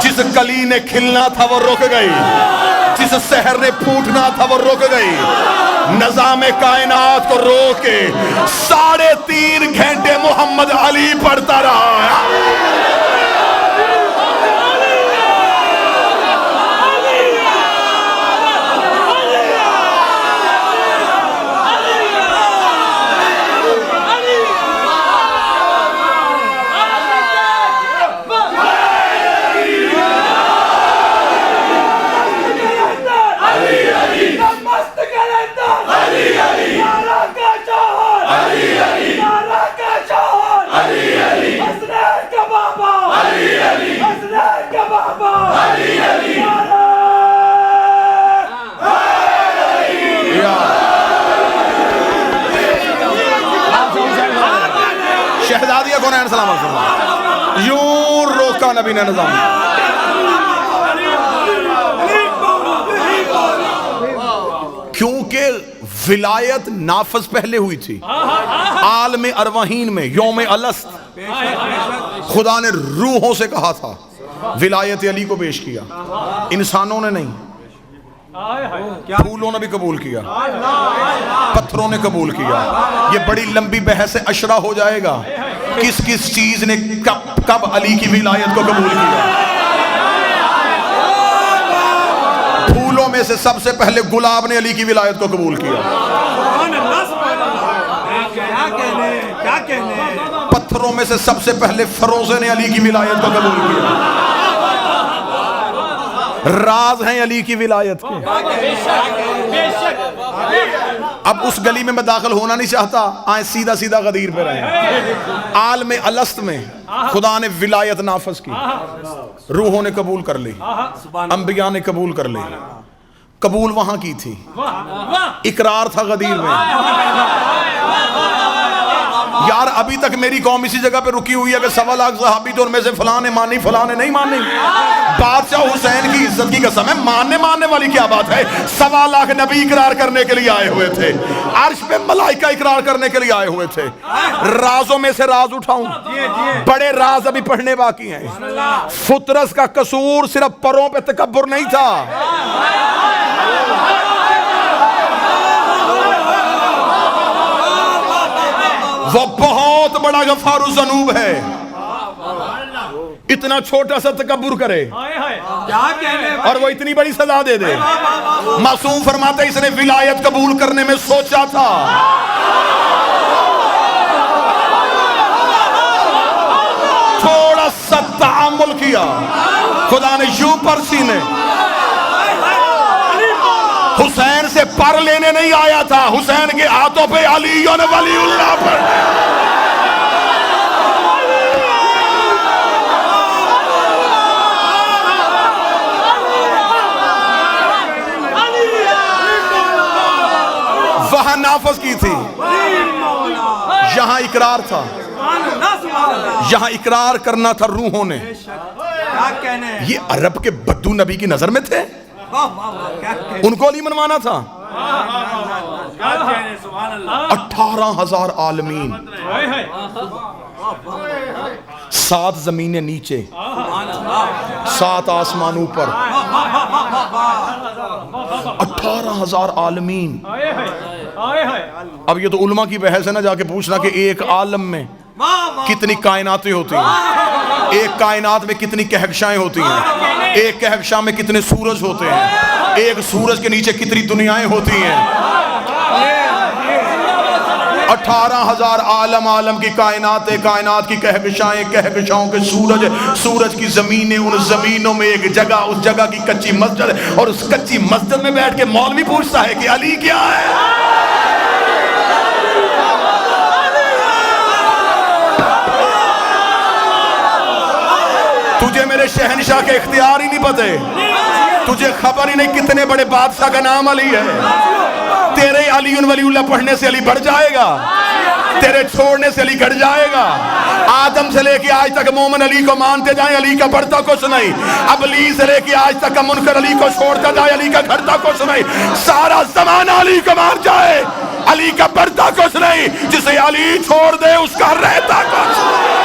جس کلی نے کھلنا تھا وہ رک گئی. جس سحر نے پھوٹنا تھا وہ رک گئی. نظام کائنات کو روک کے 3.5 گھنٹے محمد علی پڑھتا رہا. شہزادیہ کون ہے سلام علیکم. یوں روکا نبی نے نظام. کیونکہ ولایت نافذ پہلے ہوئی تھی. عالم ارواحین میں یوم الست خدا نے روحوں سے کہا تھا ولایت علی کو پیش کیا. انسانوں نے نہیں. پھولوں نے بھی قبول کیا، پتھروں نے قبول کیا. یہ بڑی لمبی بحث عشرہ ہو جائے گا کس کس چیز نے کب علی کی ولایت کو قبول کیا. پھولوں میں سے سب سے پہلے گلاب نے علی کی ولایت کو قبول کیا. پتھروں میں سے سب سے پہلے فروزے نے علی کی ولایت کو قبول کیا. راز ہیں علی کی ولایت کے. اب اس گلی میں داخل ہونا نہیں چاہتا، آئیں سیدھا سیدھا غدیر پہ رہیں. عالم الست میں خدا نے ولایت نافذ کی. روحوں نے قبول کر لی، انبیاء نے قبول کر لی. قبول وہاں کی تھی، اقرار تھا غدیر میں. یار ابھی تک میری قوم اسی جگہ پہ رکی ہوئی ہے کہ 1.25 لاکھ صحابی تو ان میں سے فلاں نے مانی فلاں نے نہیں مانی. بادشاہ حسین کی عزت کی قسم ہے، ماننے والی کیا بات ہے. 1.25 لاکھ نبی اقرار کرنے کے لیے آئے ہوئے تھے. عرش پہ ملائکہ اقرار کرنے کے لیے آئے ہوئے تھے. رازوں میں سے راز اٹھاؤں، بڑے راز ابھی پڑھنے باقی ہیں. فطرس کا قصور صرف پروں پہ تکبر نہیں تھا. وہ بہت بڑا غفار الذنوب ہے. اتنا چھوٹا سا تکبر کرے کیا کہنے اور وہ اتنی بڑی سزا دے دے. معصوم فرماتا ہے اس نے ولایت قبول کرنے میں سوچا تھا, تھوڑا سا تعامل کیا, خدا نے یوں پر سینے. حسین سے پر لینے نہیں آیا تھا, حسین کے ہاتھوں پہ علی نے ولی اللہ پر. وہاں نافذ کی تھی, یہاں اقرار تھا, یہاں اقرار کرنا تھا روحوں نے. کیا کہنے یہ عرب کے بدو نبی کی نظر میں تھے, ان کو علی منوانا تھا. 18,000 عالمین, 7 زمینیں نیچے, 7 آسمان اوپر, 18,000 عالمین. اب یہ تو علماء کی بحث ہے نا, جا کے پوچھنا کہ ایک عالم میں کتنی کائناتیں ہوتی ہیں, ایک کائنات میں کتنی کہکشائیں ہوتی ہیں, ایک کہکشاں میں کتنے سورج ہوتے ہیں, ایک سورج کے نیچے کتنی دنیایں ہوتی ہیں. 18,000 عالم کی کائناتیں, کائنات کی کہکشائیں, کہکشاؤں کے سورج, سورج کی زمینیں, ان زمینوں میں ایک جگہ, اس جگہ کی کچی مسجد, اور اس کچی مسجد میں بیٹھ کے مولوی پوچھتا ہے کہ علی کیا ہے. تجھے میرے شہنشاہ کے اختیار ہی نہیں پتے, تجھے خبر ہی نہیں کتنے بڑے بادشاہ کا نام علی ہے. تیرے علی ولی اللہ پڑھنے سے علی بڑھ جائے گا, تیرے چھوڑنے سے علی گھٹ جائے گا. آدم سے لے کے آج تک مومن علی کو مانتے جائیں, علی کا بڑھتا کچھ نہیں. ابلی سے لے کے آج تک منکر علی کو چھوڑتا جائے, علی کا گھٹتا کچھ نہیں. سارا زمانہ علی کو مان جائے, علی کا بڑھتا کچھ نہیں. جسے علی چھوڑ دے اس کا رہتا کچھ نہیں.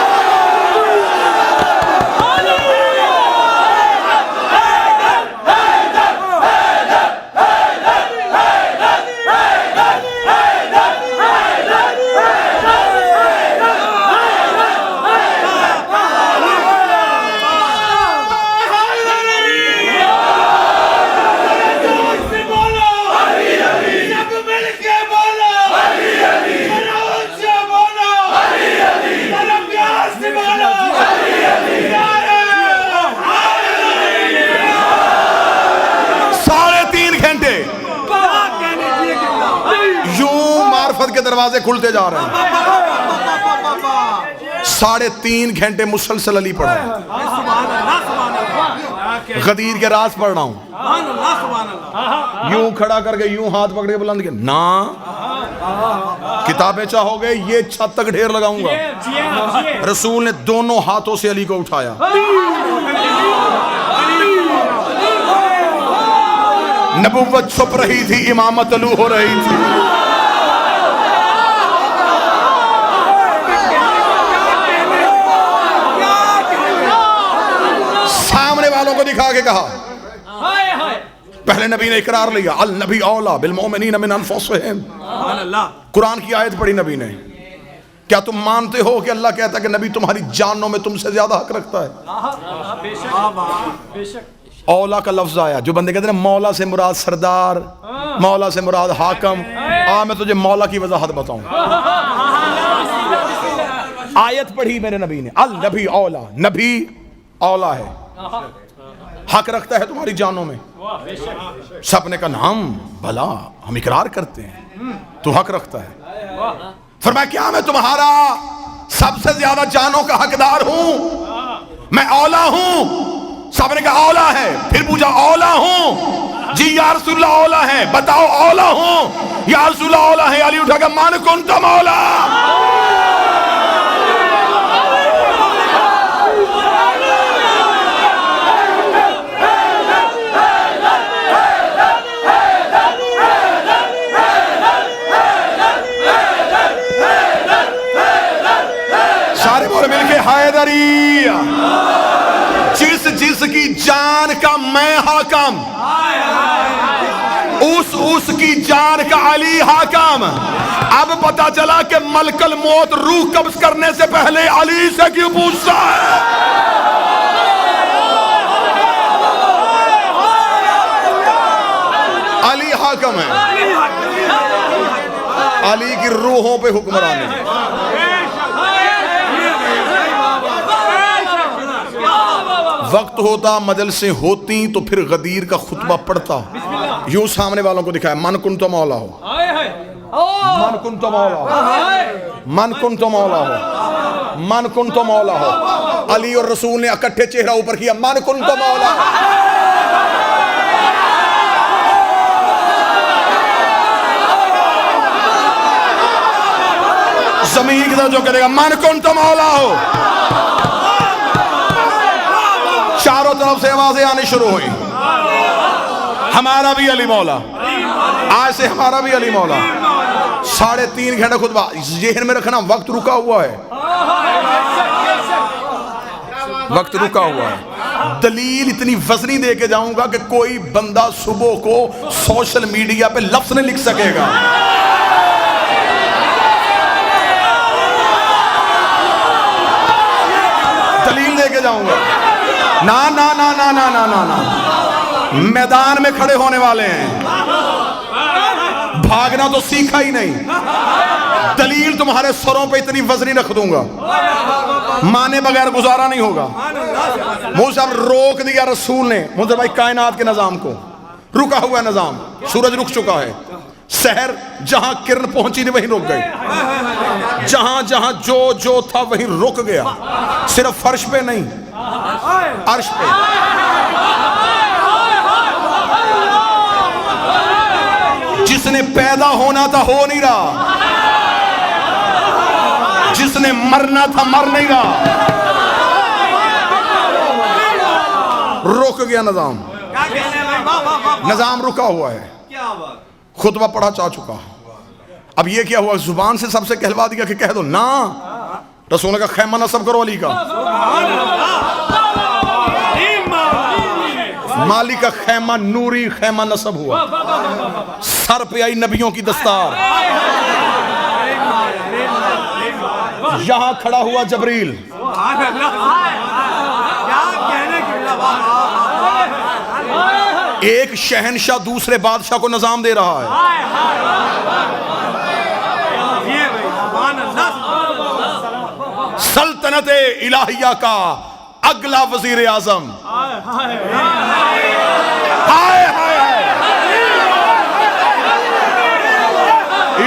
کے دروازے کھلتے جا رہے ہیں. 3.5 گھنٹے مسلسل علی پڑھا, غدیر کے راز پڑھ رہا ہوں. یوں کھڑا کر کے یوں ہاتھ پکڑ کے بلند کے نا کتابیں چاہو گے یہ چھت تک ڈھیر لگاؤں گا. رسول نے دونوں ہاتھوں سے علی کو اٹھایا, نبوت چھپ رہی تھی, امامت علو ہو رہی تھی. والوں کو دکھا کے کہا, پہلے نبی نے اقرار لیا, النبی اولا بالمؤمنین من انفسہم. قرآن کی آیت پڑھی نبی نے. کیا تم مانتے ہو کہ اللہ کہتا ہے کہ نبی تمہاری جانوں میں تم سے زیادہ حق رکھتا ہے؟ اولا کا لفظ آیا, جو بندے کہتے ہیں مولا سے مراد سردار, مولا سے مراد حاکم. میں تجھے مولا کی وضاحت بتاؤں. آیت پڑھی میرے نبی نے, النبی اولا, نبی اولا ہے, حق رکھتا ہے تمہاری جانوں میں. سب نے کہا نام بھلا ہم اقرار کرتے ہیں تو حق رکھتا ہے. فرمایا کیا میں تمہارا سب سے زیادہ جانوں کا حقدار ہوں؟ میں اولا ہوں. سب نے کہا اولا ہے. پھر پوچھا اولا ہوں؟ جی یا رسول اللہ اولا ہے. بتاؤ اولا ہوں؟ یا رسول اللہ اولا ہے. علی اٹھا کہ من کنت مولا. مل کے حیدری, جس کی جان کا میں حاکم, اس کی جان کا علی حاکم. اب پتا چلا کہ ملک الموت روح قبض کرنے سے پہلے علی سے کیوں پوچھتا ہے. علی کی روحوں پہ حکمرانی. وقت ہوتا مجلسیں ہوتی تو پھر غدیر کا خطبہ پڑھتا. یوں سامنے والوں کو دکھایا من کن تو مولا ہو, من کن تو مولا ہو, من کن تو مولا ہو, من کن تو مولا ہو. علی اور رسول نے اکٹھے چہرہ اوپر کیا, من کن تو مولا ہو. زمین کی طرف جو کرے گا من کن تو مولا ہو. چاروں طرف سے آوازیں آنی شروع ہوئی, ہمارا بھی علی مولا, آج سے ہمارا بھی علی مولا. 3.5 گھنٹے خطبہ. ذہن میں رکھنا وقت رکا ہوا ہے, وقت رکا ہوا ہے. دلیل اتنی وزنی دے کے جاؤں گا کہ کوئی بندہ صبح کو سوشل میڈیا پہ لفظ نہیں لکھ سکے گا. دلیل دے کے جاؤں گا. نا نا نا نا نا نا نا نا, میدان میں کھڑے ہونے والے ہیں, بھاگنا تو سیکھا ہی نہیں. دلیل تمہارے سروں پہ اتنی وزنی رکھ دوں گا, مانے بغیر گزارا نہیں ہوگا. مجھ صاحب روک دیا رسول نے منظر بھائی کائنات کے نظام کو. رکا ہوا نظام, سورج رک چکا ہے. سحر جہاں کرن پہنچی نہیں وہیں رک گئی, جہاں جہاں جو تھا وہیں رک گیا. صرف فرش پہ نہیں, عرش پہ. جس نے پیدا ہونا تھا ہو نہیں رہا, جس نے مرنا تھا مر نہیں رہا. رک گیا نظام, نظام رکا ہوا ہے. خطبہ پڑھا چاہ چکا. اب یہ کیا ہوا, زبان سے سب سے کہلوا دیا کہ کہہ دو نا. رسول کا خیمہ نصب کرو علی کا, مالی کا خیمہ نوری خیمہ نصب ہوا. سر پہ آئی نبیوں کی دستار, یہاں کھڑا ہوا جبریل. ایک شہنشاہ دوسرے بادشاہ کو نظام دے رہا ہے. سلطنت الہیہ کا اگلا وزیر اعظم.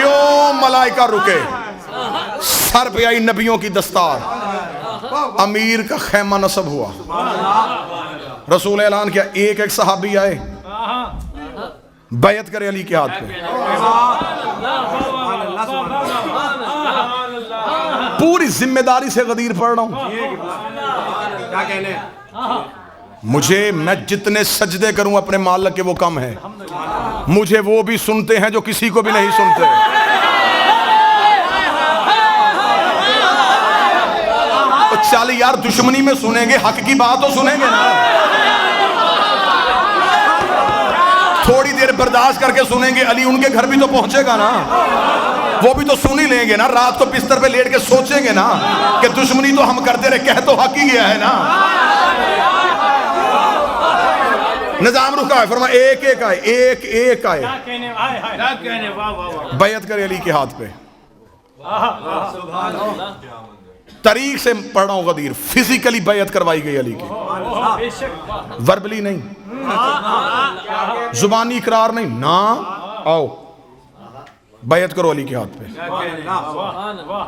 یوں ملائکہ رکے, سر پہ آئی نبیوں کی دستار, امیر کا خیمہ نصب ہوا. رسول اعلان کیا, ایک ایک صحابی آئے بیعت کرے علی کے ہاتھ پہ. پوری ذمہ داری سے غدیر پڑھ رہا ہوں. مجھے, میں جتنے سجدے کروں اپنے مالک کے وہ کم ہے. مجھے وہ بھی سنتے ہیں جو کسی کو بھی نہیں سنتے. چل یار, دشمنی میں سنیں گے, حق کی بات تو سنیں گے نا. تھوڑی دیر برداشت کر کے سنیں گے, علی ان کے گھر بھی تو پہنچے گا نا, وہ بھی تو سن ہی لیں گے نا. رات کو بستر پہ لیٹ کے سوچیں گے نا کہ دشمنی تو ہم کرتے رہے, کہہ تو حق ہی گیا ہے نا. نظام رکا ہے. فرمایا ایک ایک آئے, ایک ایک آئے, بیعت کرے علی کے ہاتھ پہ. طریق سے پڑھ رہا ہوں غدیر, فزیکلی بیعت کروائی گئی علی کی, وربلی نہیں, زبانی اقرار نہیں. نا آؤ بیعت کرو علی کے ہاتھ پہ.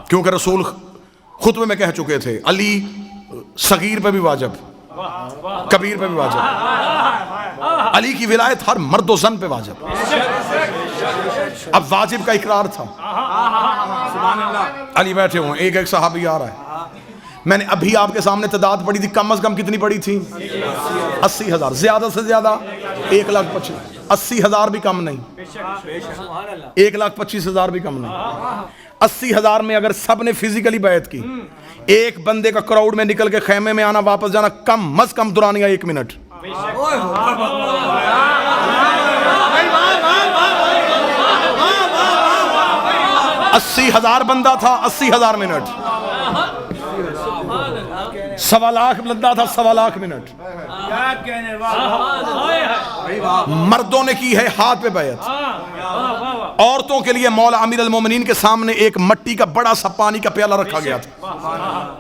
کیونکہ رسول خطبے میں کہہ چکے تھے علی صغیر پہ بھی واجب, کبیر پہ بھی واجب. علی کی ولایت ہر مرد و زن پہ واجب. اب واجب کا اقرار تھا. علی بیٹھے ہوئے, ایک ایک صحابی آ رہا ہے. میں نے ابھی آپ کے سامنے تعداد پڑھی تھی, کم از کم کتنی پڑھی تھی؟ 80,000. زیادہ سے زیادہ 1,25,000. 80,000 بھی کم نہیں, 1,25,000 بھی کم نہیں. 80,000 میں اگر سب نے فزیکلی بیعت کی, ایک بندے کا کراؤڈ میں نکل کے خیمے میں آنا واپس جانا کم از کم دورانیہ 1 منٹ. 80,000 بندہ تھا, 80,000 منٹ. 1.25 لاکھ بندہ تھا, 1.25 لاکھ منٹ. مردوں نے کی ہے ہاتھ پہ بیعت, عورتوں کے لیے مولا امیر المومنین کے سامنے ایک مٹی کا بڑا سا پانی کا پیالہ رکھا گیا تھا،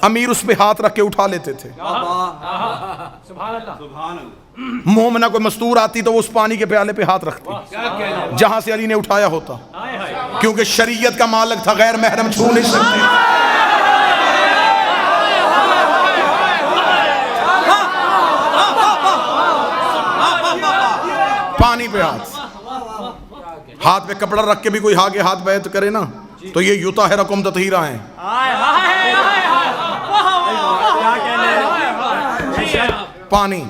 امیر اس پہ ہاتھ رکھ کے اٹھا لیتے تھے۔ مومنہ کوئی مستور آتی تو وہ اس پانی کے پیالے پہ ہاتھ رکھتی جہاں سے علی نے اٹھایا ہوتا، کیونکہ شریعت کا مالک تھا، غیر محرم چھو نہیں سکتے۔ پانی پہ ہاتھ پہ کپڑا رکھ کے بھی کوئی آگے ہاتھ بیعت کرے نا تو یہ یطہرکم تطہیرا ہیں۔ پانی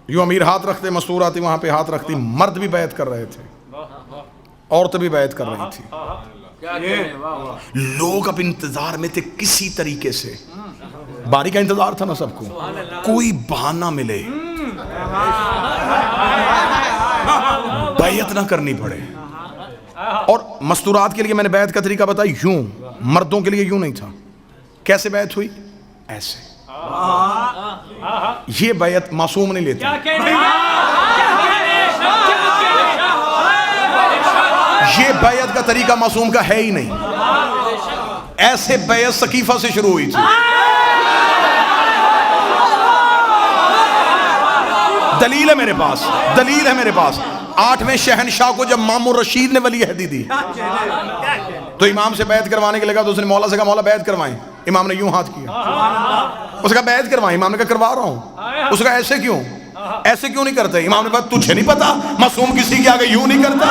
یوں امیر ہاتھ رکھتے، مستور آتی وہاں پہ ہاتھ رکھتی، مرد بھی بیعت کر رہے تھے، عورت بھی بیعت کر رہی تھی۔ لوگ اب انتظار میں تھے کسی طریقے سے، باری کا انتظار تھا نا سب کو، کوئی بہانہ ملے بیعت نہ کرنی پڑے۔ اور مستورات کے لیے میں نے بیعت کا طریقہ بتایا یوں، مردوں کے لیے یوں نہیں تھا۔ کیسے بیعت ہوئی؟ ایسے۔ یہ بیعت معصوم نہیں لیتے، یہ بیعت کا طریقہ معصوم کا ہے ہی نہیں۔ ایسے بیعت سقیفہ سے شروع ہوئی تھی۔ دلیل ہے میرے پاس، دلیل ہے میرے پاس۔ 8ویں شہنشاہ کو جب مامون رشید نے ولی عہدی دی تو امام سے بیعت کروانے کے لگا تو اس نے مولا سے کہا مولا بیعت کروائیں۔ امام نے یوں ہاتھ کیا، اس نے کہا بیعت کروائیں۔ امام نے کہا کروا رہا ہوں۔ اس نے کہا ایسے کیوں، ایسے کیوں نہیں کرتے؟ امام نے کہا تجھے نہیں پتا معصوم کسی کے آگے یوں نہیں کرتا؟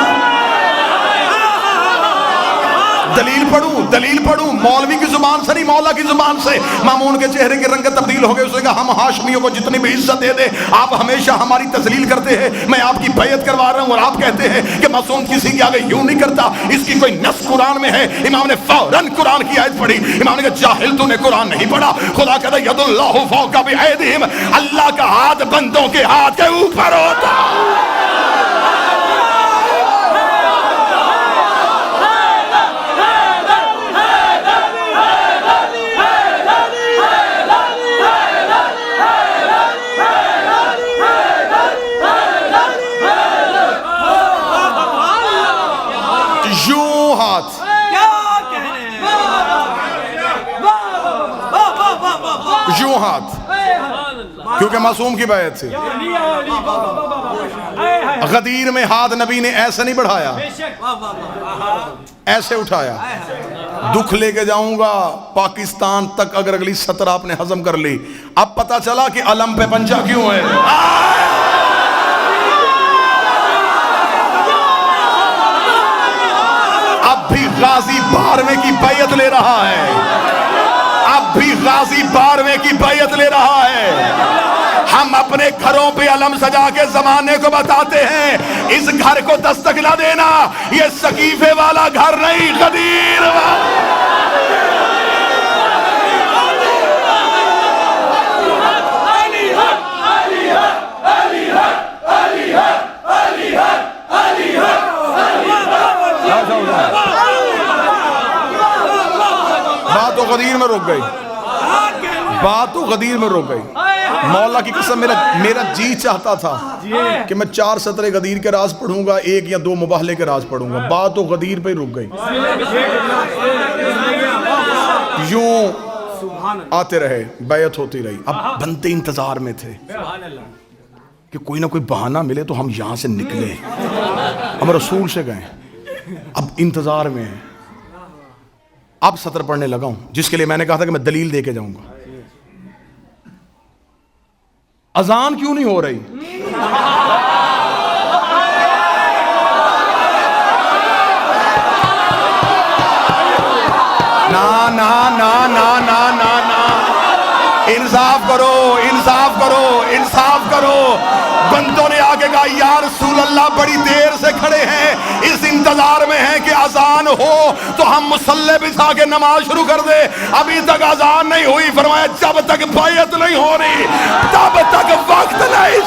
دلیل پڑھوں، دلیل پڑھوں، مولوی کی زبان سے نہیں مولا کی زبان سے۔ مامون کے چہرے کی رنگت تبدیل ہو گئی، اس نے کہا ہم ہاشمیوں کو جتنی بھی عزت دے دے آپ ہمیشہ ہماری تذلیل کرتے ہیں، میں آپ کی بیعت کروا رہا ہوں اور آپ کہتے ہیں کہ معصوم کسی کے آگے یوں نہیں کرتا، اس کی کوئی نص قرآن میں ہے؟ امام نے فوراً قرآن کی آیت پڑھی۔ امام نے کہا جاہل تو نے قرآن نہیں پڑھا، خدا کہتا ہے ید اللہ فوق بایدیہم، اللہ کا ہاتھ بندوں کے ہاتھ کے اوپر ہوتا۔ یوں ہاتھ، کیونکہ معصوم کی بیعت تھی۔ غدیر میں ہاتھ نبی نے ایسے نہیں بڑھایا، ایسے اٹھایا۔ دکھ لے کے جاؤں گا پاکستان تک اگر اگلی سطر آپ نے ہضم کر لی۔ اب پتا چلا کہ علم پہ پنجہ کیوں ہے۔ اب بھی غازی 12ویں کی بیعت لے رہا ہے، اب بھی غازی 12ویں کی بیعت لے رہا ہے۔ ہم اپنے گھروں پہ علم سجا کے زمانے کو بتاتے ہیں اس گھر کو دستک نہ دینا، یہ سقیفے والا گھر نہیں، غدیر والا۔ بات تو غدیر میں رک گئی، بات تو غدیر میں رک گئی۔ مولا کی قسم میرا جی چاہتا تھا کہ میں 4 سطریں غدیر کے راز پڑھوں گا، 1 یا 2 مباہلے کے راز پڑھوں گا، بات تو غدیر پہ ہی رک گئی۔ یوں آتے رہے، بیعت ہوتی رہی۔ اب بندے انتظار میں تھے کہ کوئی نہ کوئی بہانہ ملے تو ہم یہاں سے نکلے، ہم رسول سے گئے، اب انتظار میں ہیں۔ اب سطر پڑھنے لگا ہوں جس کے لیے میں نے کہا تھا کہ میں دلیل دے کے جاؤں گا۔ اذان کیوں نہیں ہو رہی؟ نا نا نا نا نا نا نا، انصاف کرو، انصاف کرو، انصاف کرو۔ بندوں نے آگے کہا یا رسول اللہ بڑی دیر سے کھڑے ہیں، اس انتظار میں ہیں کہ اذان ہو تو ہم مصلی بچھا کے نماز شروع کر دے، ابھی تک اذان نہیں ہوئی۔ فرمایا جب تک بیعت نہیں ہو رہی تب تک وقت نہیں۔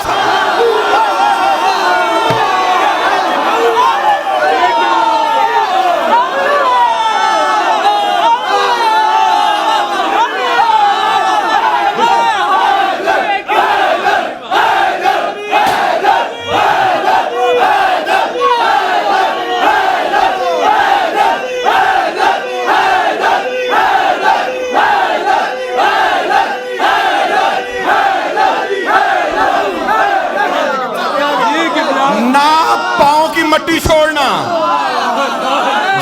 نہیں چھوڑنا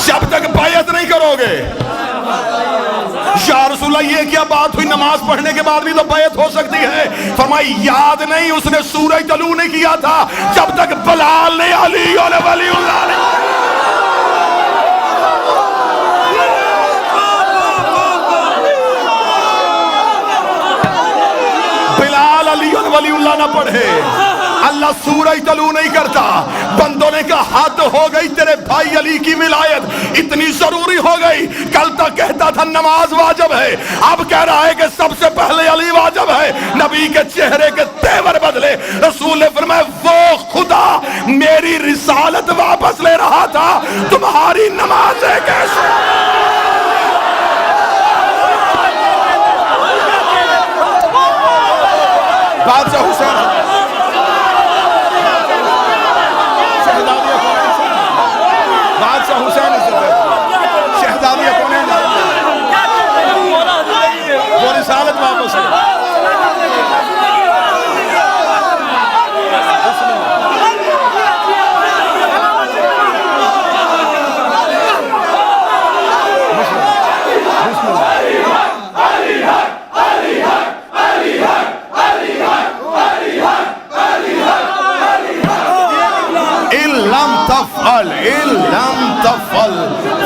جب تک بیعت نہیں کرو گے۔ یا رسول اللہ یہ کیا بات ہوئی، نماز پڑھنے کے بعد بھی تو بیعت ہو سکتی ہے؟ فرمائی یاد نہیں اس نے سورج طلوع نہیں کیا تھا جب تک بلال نے علی اور ولی اللہ نے بلال علی اور ولی اللہ نہ پڑھے۔ اللہ سورج طلوع نہیں کرتا۔ بندوں نے کہا حد ہو گئی، تیرے بھائی علی کی ولایت اتنی ضروری ہو گئی، کل تک کہتا تھا نماز واجب ہے، اب کہہ رہا ہے کہ سب سے پہلے علی واجب ہے۔ نبی کے چہرے کے تیور بدلے۔ رسول نے فرمایا وہ خدا میری رسالت واپس لے رہا تھا، تمہاری نمازیں کیسے؟ بادشاہ حسین بادشاہ حسین شہزادی کونین وہ رسالت واپس ہے۔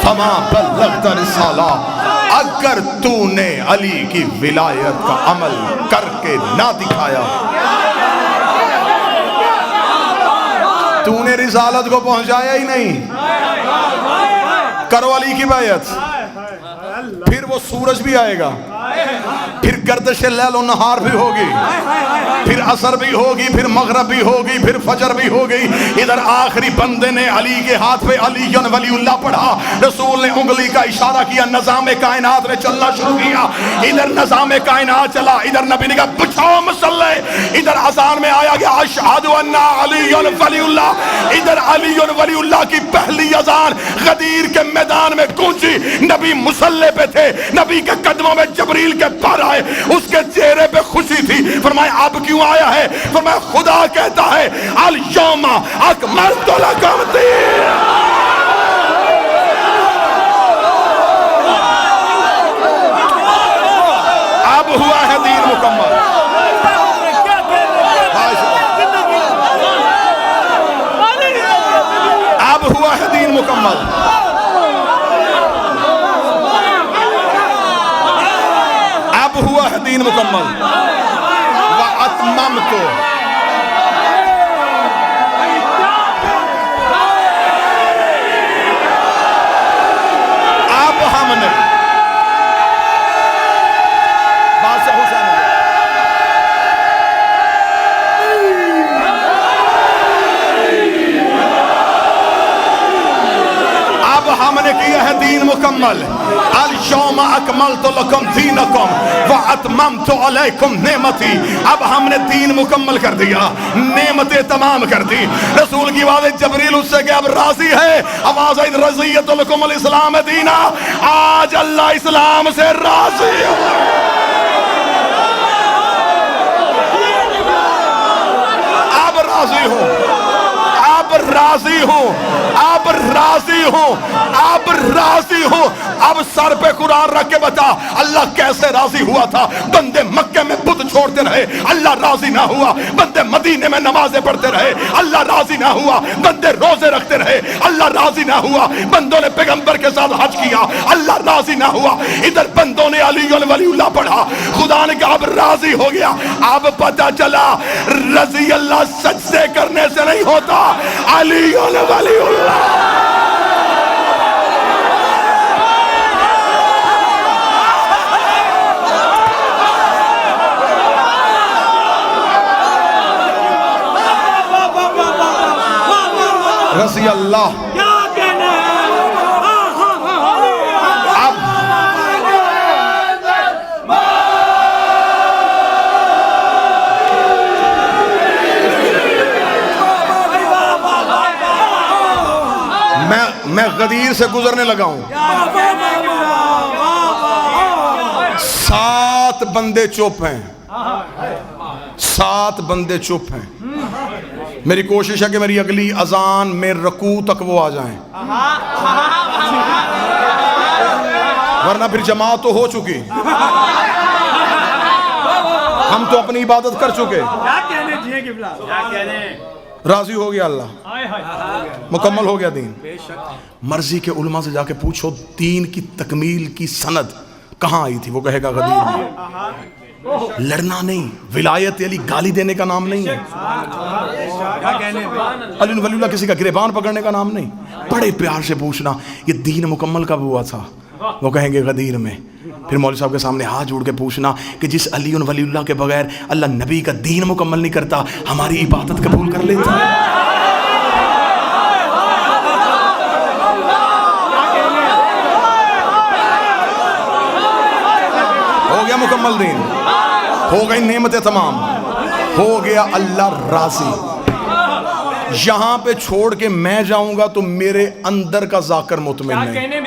فما بلغت رسالہ، اگر تو نے علی کی ولایت کا عمل کر کے نہ دکھایا، تو نے رسالت کو پہنچایا ہی نہیں۔ کرو علی کی بیعت، پھر وہ سورج بھی آئے گا، پھر گردش لیل و نہار بھی ہوگی، پھر عصر بھی ہوگی، پھر مغرب بھی ہوگی، پھر فجر بھی ہوگی۔ ادھر آخری بندے نے علی کے ہاتھ پہ علی ولی اللہ پڑھا، رسول نے انگلی کا اشارہ کیا، نظام کائنات نے چلنا شروع کیا۔ ادھر نظام کائنات چلا، ادھر نبی نے کہا بچھاؤ مصلی، ادھر اذان میں آیا گیا اشہد ان علی ولی اللہ، ادھر علی ولی اللہ کی پہلی اذان غدیر کے میدان میں گونجی۔ نبی مصلی پہ تھے، نبی کے قدموں میں جبریل کے پر آئے، اس کے چہرے پہ خوشی تھی۔ فرمایا اب کیوں آیا ہے؟ فرمایا خدا کہتا ہے الیوم اکملت لکم دینکم، اب ہوا ہے دین مکمل۔ اب ہوا ہے دین مکمل۔ اب ہوا ہے دین مکمل۔ وَأَتْمَمْتُ، اب ہم نے بادشاہ حسین اب ہم نے کیا ہے دین مکمل۔ الیوم اکملت لکم دینکم واتممت علیکم نعمتی، اب ہم نے دین مکمل کر دیا، نعمتیں تمام کر دی۔ رسول کی آواز جبریل اس سے کہ اب راضی ہے، آواز آئی رضیت لکم الاسلام دینا، آج اللہ اسلام سے راضی ہے۔ اب راضی ہوں، اب راضی ہوں، اب راضی ہوں، اب راضی ہوں۔ اب سر پہ قرآن رکھ کے بتا اللہ کیسے راضی ہوا تھا۔ بندے مکے میں بت چھوڑتے رہے، اللہ راضی نہ ہوا۔ بندے مدینے میں نمازیں پڑھتے رہے، اللہ راضی نہ ہوا۔ بندے روزے رکھتے رہے، اللہ راضی نہ ہوا۔ بندوں نے پیغمبر کے ساتھ حج کیا، اللہ راضی نہ ہوا۔ ادھر بندوں نے علی ولی اللہ پڑھا، خدا نے کہا اب راضی ہو گیا۔ اب پتہ چلا رضی اللہ سجدے کرنے سے نہیں ہوتا، علی ولی اللہ۔ رضی اللہ کیا کہنا ہے؟ اب میں غدیر سے گزرنے لگا ہوں۔ 7 بندے چپ ہیں، 7 بندے چپ ہیں۔ میری کوشش ہے کہ میری اگلی اذان میں رکوع تک وہ آ جائیں، ورنہ پھر جماعت تو ہو چکی، ہم تو اپنی عبادت کر چکے۔ کیا کہنے جی قبلہ، کیا کہنے، راضی ہو گیا اللہ، مکمل ہو گیا دین۔ مرضی کے علماء سے جا کے پوچھو دین کی تکمیل کی سند کہاں آئی تھی، وہ کہے گا غدیر میں۔ لڑنا نہیں، ولایت علی گالی دینے کا نام نہیں ہے، علی ولی اللہ کسی کا گریبان پکڑنے کا نام نہیں۔ بڑے پیار سے پوچھنا یہ دین مکمل کب ہوا تھا، وہ کہیں گے غدیر میں۔ پھر مولوی صاحب کے سامنے ہاتھ جوڑ کے پوچھنا کہ جس علی ولی اللہ کے بغیر اللہ نبی کا دین مکمل نہیں کرتا، ہماری عبادت قبول کر لیتا۔ ہو گیا مکمل دین، ہو گئی نعمتیں تمام، ہو گیا اللہ راضی۔ یہاں پہ چھوڑ کے میں جاؤں گا تو میرے اندر کا ذاکر مطمئن نہیں،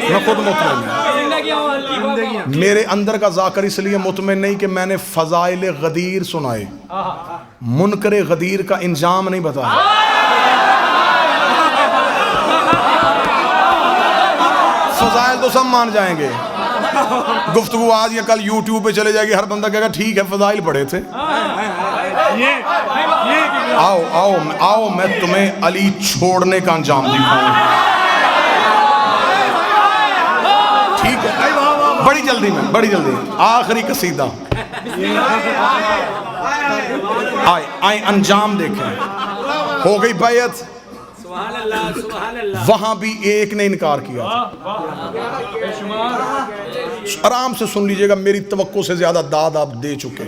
میں خود مطمئن نہیں، میرے اندر کا ذاکر اس لیے مطمئن نہیں کہ میں نے فضائل غدیر سنائے، منکر غدیر کا انجام نہیں بتایا۔ فضائل تو سب مان جائیں گے، گفتگو آج یا کل یوٹیوب پہ چلے جائے گی، ہر بندہ کہے گا ٹھیک ہے فضائل پڑھے تھے، آؤ آؤ آؤ میں تمہیں علی چھوڑنے کا انجام دکھاؤں، ٹھیک ہے، بڑی جلدی میں، بڑی جلدی آخری قصیدہ، آئے انجام دیکھیں۔ ہو گئی بیعت، وہاں بھی ایک نے انکار کیا تھا، آرام سے سن لیجئے گا، میری توقع سے زیادہ داد آپ دے چکے،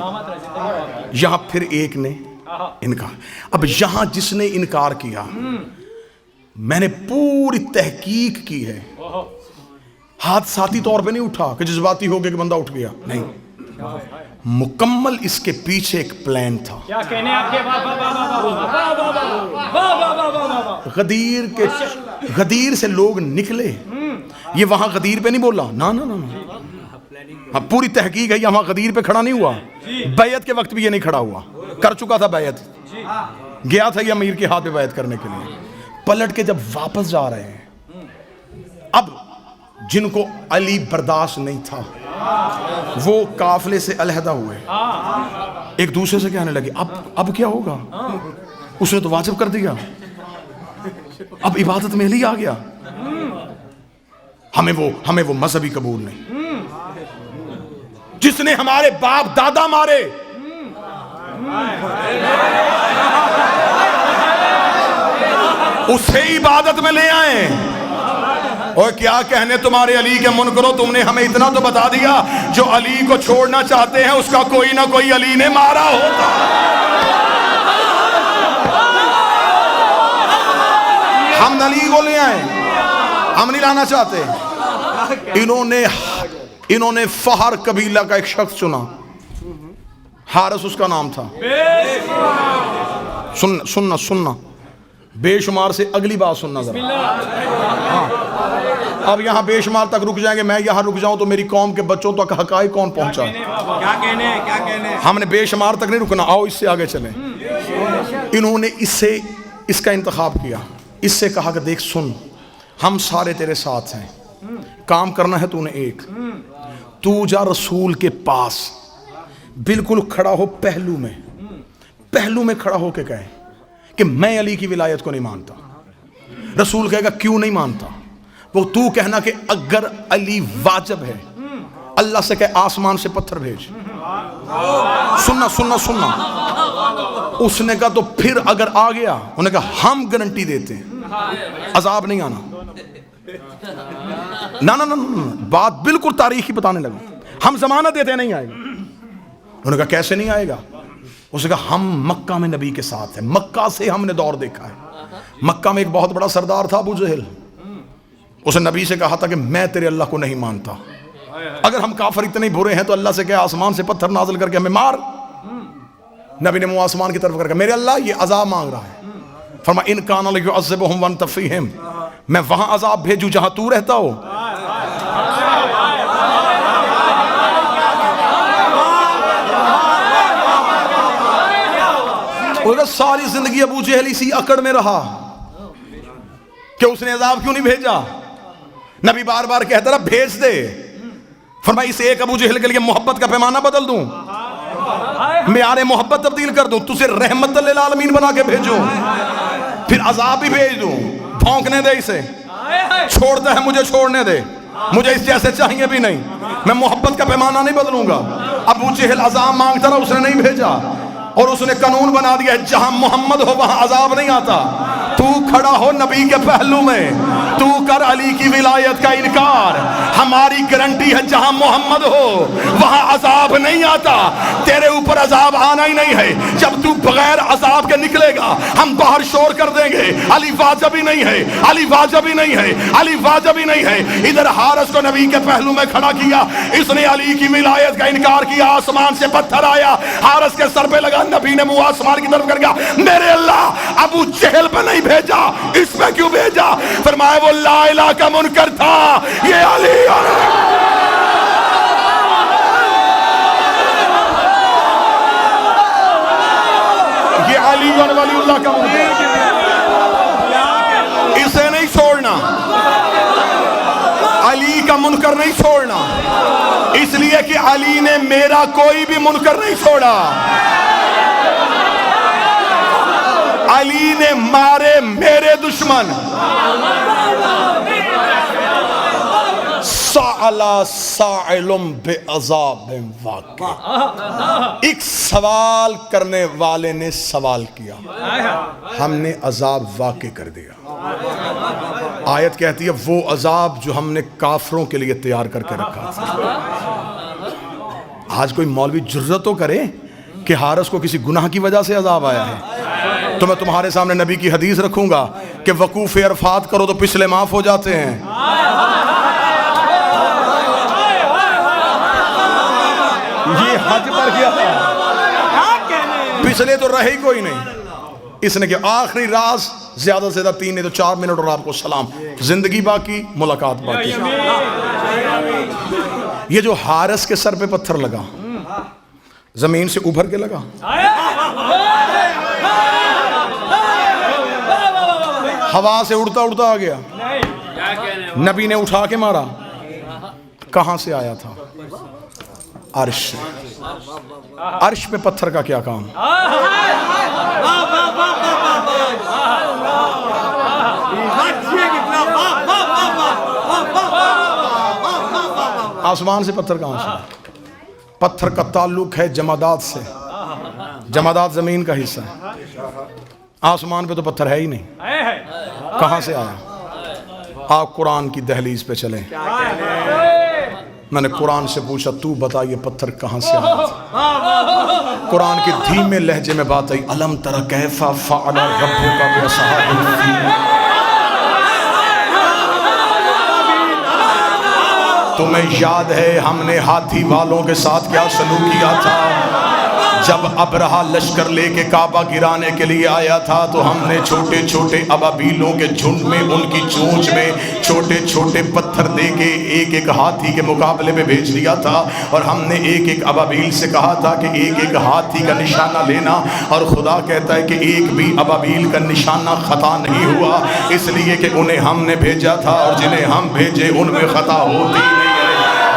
یہاں پھر ایک نے انکار۔ اب یہاں جس نے انکار کیا، میں نے پوری تحقیق کی ہے، حادثاتی طور پہ نہیں اٹھا کہ جذباتی ہو گیا کہ بندہ اٹھ گیا، نہیں، مکمل اس کے پیچھے ایک پلان تھا۔ کیا کہنے آپ کے غدیر سے لوگ نکلے، یہ وہاں غدیر پہ نہیں بولا، نا نا نا، ہاں پوری تحقیق ہے، یہ وہاں غدیر پہ کھڑا نہیں ہوا، بیعت کے وقت بھی یہ نہیں کھڑا ہوا، کر چکا تھا بیعت، گیا تھا یہ امیر کے ہاتھ پہ بیعت کرنے کے لیے، پلٹ کے جب واپس جا رہے ہیں، اب جن کو علی برداشت نہیں تھا وہ قافلے سے علیحدہ ہوئے، ایک دوسرے سے کہنے لگے اب کیا ہوگا، اس نے تو واجب کر دیا، اب عبادت میں علی آ گیا، ہمیں وہ مذہبی قبول نہیں، جس نے ہمارے باپ دادا مارے، اسے عبادت میں لے آئے، اور کیا کہنے تمہارے علی کے منکرو، تم نے ہمیں اتنا تو بتا دیا، جو علی کو چھوڑنا چاہتے ہیں اس کا کوئی نہ کوئی علی نے مارا ہوتا۔ ہم علی کو لے آئے، ہم نہیں لانا چاہتے۔ انہوں نے فہر قبیلہ کا ایک شخص چنا، حارث اس کا نام تھا، سننا بے شمار سے اگلی بات سننا ذرا، اب یہاں بے شمار تک رک جائیں گے، میں یہاں رک جاؤں تو میری قوم کے بچوں تک حقائق کون پہنچا، کیا کہنے، ہم نے بے شمار تک نہیں رکنا، آؤ اس سے آگے چلیں۔ انہوں نے اس کا انتخاب کیا، اس سے کہا کہ دیکھ سن، ہم سارے تیرے ساتھ ہیں، کام کرنا ہے تو نے ایک، تو جا رسول کے پاس، بالکل کھڑا ہو پہلو میں کھڑا ہو کے کہے کہ میں علی کی ولایت کو نہیں مانتا۔ رسول کہے گا کیوں نہیں مانتا، وہ تو کہنا کہ اگر علی واجب ہے، اللہ سے کہے آسمان سے پتھر بھیج۔ سننا اس نے کہا تو پھر اگر آ گیا، انہوں نے کہا ہم گارنٹی دیتے ہیں عذاب نہیں آنا۔ نا بات بالکل تاریخی بتانے لگا، ہم ضمانت دیتے ہیں نہیں آئے گا۔ انہوں نے کہا کیسے نہیں آئے گا، اس نے کہا ہم مکہ میں نبی کے ساتھ ہیں، مکہ سے ہم نے دور دیکھا ہے، مکہ میں ایک بہت بڑا سردار تھا ابو جہل، اس نے نبی سے کہا تھا کہ میں تیرے اللہ کو نہیں مانتا، اگر ہم کافر اتنے برے ہیں تو اللہ سے کہے آسمان سے پتھر نازل کر کے ہمیں مار۔ نبی نے منہ آسمان کی طرف کر کے میرے اللہ یہ عذاب مانگ رہا ہے، فرما ان کان لیعذبہم وانت فیہم، میں وہاں عذاب بھیجوں جہاں تو رہتا ہو۔ بولے ساری زندگی ابو جہل اسی اکڑ میں رہا کہ اس نے عذاب کیوں نہیں بھیجا. نبی بار بار کہتا رہا بھیج دے. فرمایا اس ایک ابو جہل کے لیے محبت کا پیمانہ بدل دوں, معیار محبت تبدیل کر دوں, تجھے رحمت للعالمین بنا کے بھیجوں, پھر عذاب بھی بھیج دوں. بھونکنے دے اسے, چھوڑتا ہے مجھے چھوڑنے دے, مجھے اس جیسے چاہیے بھی نہیں, میں محبت کا پیمانہ نہیں بدلوں گا. ابو جہل عذاب مانگتا رہا, اس نے نہیں بھیجا, اور اس نے قانون بنا دیا ہے جہاں محمد ہو وہاں عذاب نہیں آتا. تو کھڑا ہو نبی کے پہلو میں, تو کر علی کی ولایت کا انکار, ہماری گارنٹی ہے جہاں محمد ہو وہاں عذاب نہیں آتا. تیرے اوپر عذاب آنا ہی نہیں ہے. جب تو بغیر عذاب کے نکلے گا ہم باہر شور کر دیں گے علی واجب ہی نہیں ہے, علی واجب ہی نہیں ہے, علی واجب ہی نہیں ہے. ادھر حارث کو نبی کے پہلو میں کھڑا کیا, اس نے علی کی ولایت کا انکار کیا. آسمان سے پتھر آیا, حارث کے سر پہ لگا, نبی نے منہ آسمان کی طرف کر گیا, میرے اللہ ابو جہل پہ نہیں بھیجا, اس میں کیوں بھیجا؟ فرمایا وہ لا الہ کا منکر تھا, یہ علی ولی اللہ کا منکر, اسے نہیں چھوڑنا, علی کا منکر نہیں چھوڑنا, اس لیے کہ علی نے میرا کوئی بھی منکر نہیں چھوڑا. علی نے مارے میرے دشمن, سألا سائل بعذاب واقع, ایک سوال کرنے والے نے سوال کیا, ہم نے عذاب واقع کر دیا. آیت کہتی ہے وہ عذاب جو ہم نے کافروں کے لیے تیار کر کے رکھا تھا. آج کوئی مولوی جرأت تو کرے کہ حارث کو کسی گناہ کی وجہ سے عذاب آیا ہے, تو میں تمہارے سامنے نبی کی حدیث رکھوں گا کہ وقوف عرفات کرو تو پچھلے معاف ہو جاتے ہیں. یہ حج پر کیا تھا, پچھلے تو رہے ہی کوئی نہیں. اس نے کہ آخری راز زیادہ سے زیادہ 3 نہیں تو 4 منٹ اور آپ کو سلام, زندگی باقی, ملاقات باقی. یہ جو حارث کے سر پہ پتھر لگا, زمین سے ابھر کے لگا, ہوا سے اڑتا اڑتا آ گیا, نبی نے اٹھا کے مارا, کہاں سے آیا تھا؟ عرش سے. عرش پہ پتھر کا کیا کام؟ آسمان سے پتھر کہاں سے؟ پتھر کا تعلق ہے جمادات سے, جمادات زمین کا حصہ ہے, آسمان پہ تو پتھر ہے ہی نہیں, کہاں سے آیا؟ آپ قرآن کی دہلیز پہ چلیں. میں نے قرآن سے پوچھا تو بتا یہ پتھر کہاں سے آیا تھا؟ قرآن کی دھیمے لہجے میں بات آئی, الم تر کیف فعل ربک باصحاب الفیل, تمہیں یاد ہے ہم نے ہاتھی والوں کے ساتھ کیا سلوک کیا تھا؟ جب ابرہا لشکر لے کے کعبہ گرانے کے لیے آیا تھا تو ہم نے چھوٹے چھوٹے ابابیلوں کے جھنڈ میں ان کی چونچ میں چھوٹے چھوٹے پتھر دے کے ایک ایک ہاتھی کے مقابلے میں بھیج دیا تھا, اور ہم نے ایک ایک ابابیل سے کہا تھا کہ ایک ایک ہاتھی کا نشانہ لینا, اور خدا کہتا ہے کہ ایک بھی ابابیل کا نشانہ خطا نہیں ہوا, اس لیے کہ انہیں ہم نے بھیجا تھا, اور جنہیں ہم بھیجے ان میں خطا ہوتی نہیں ہے,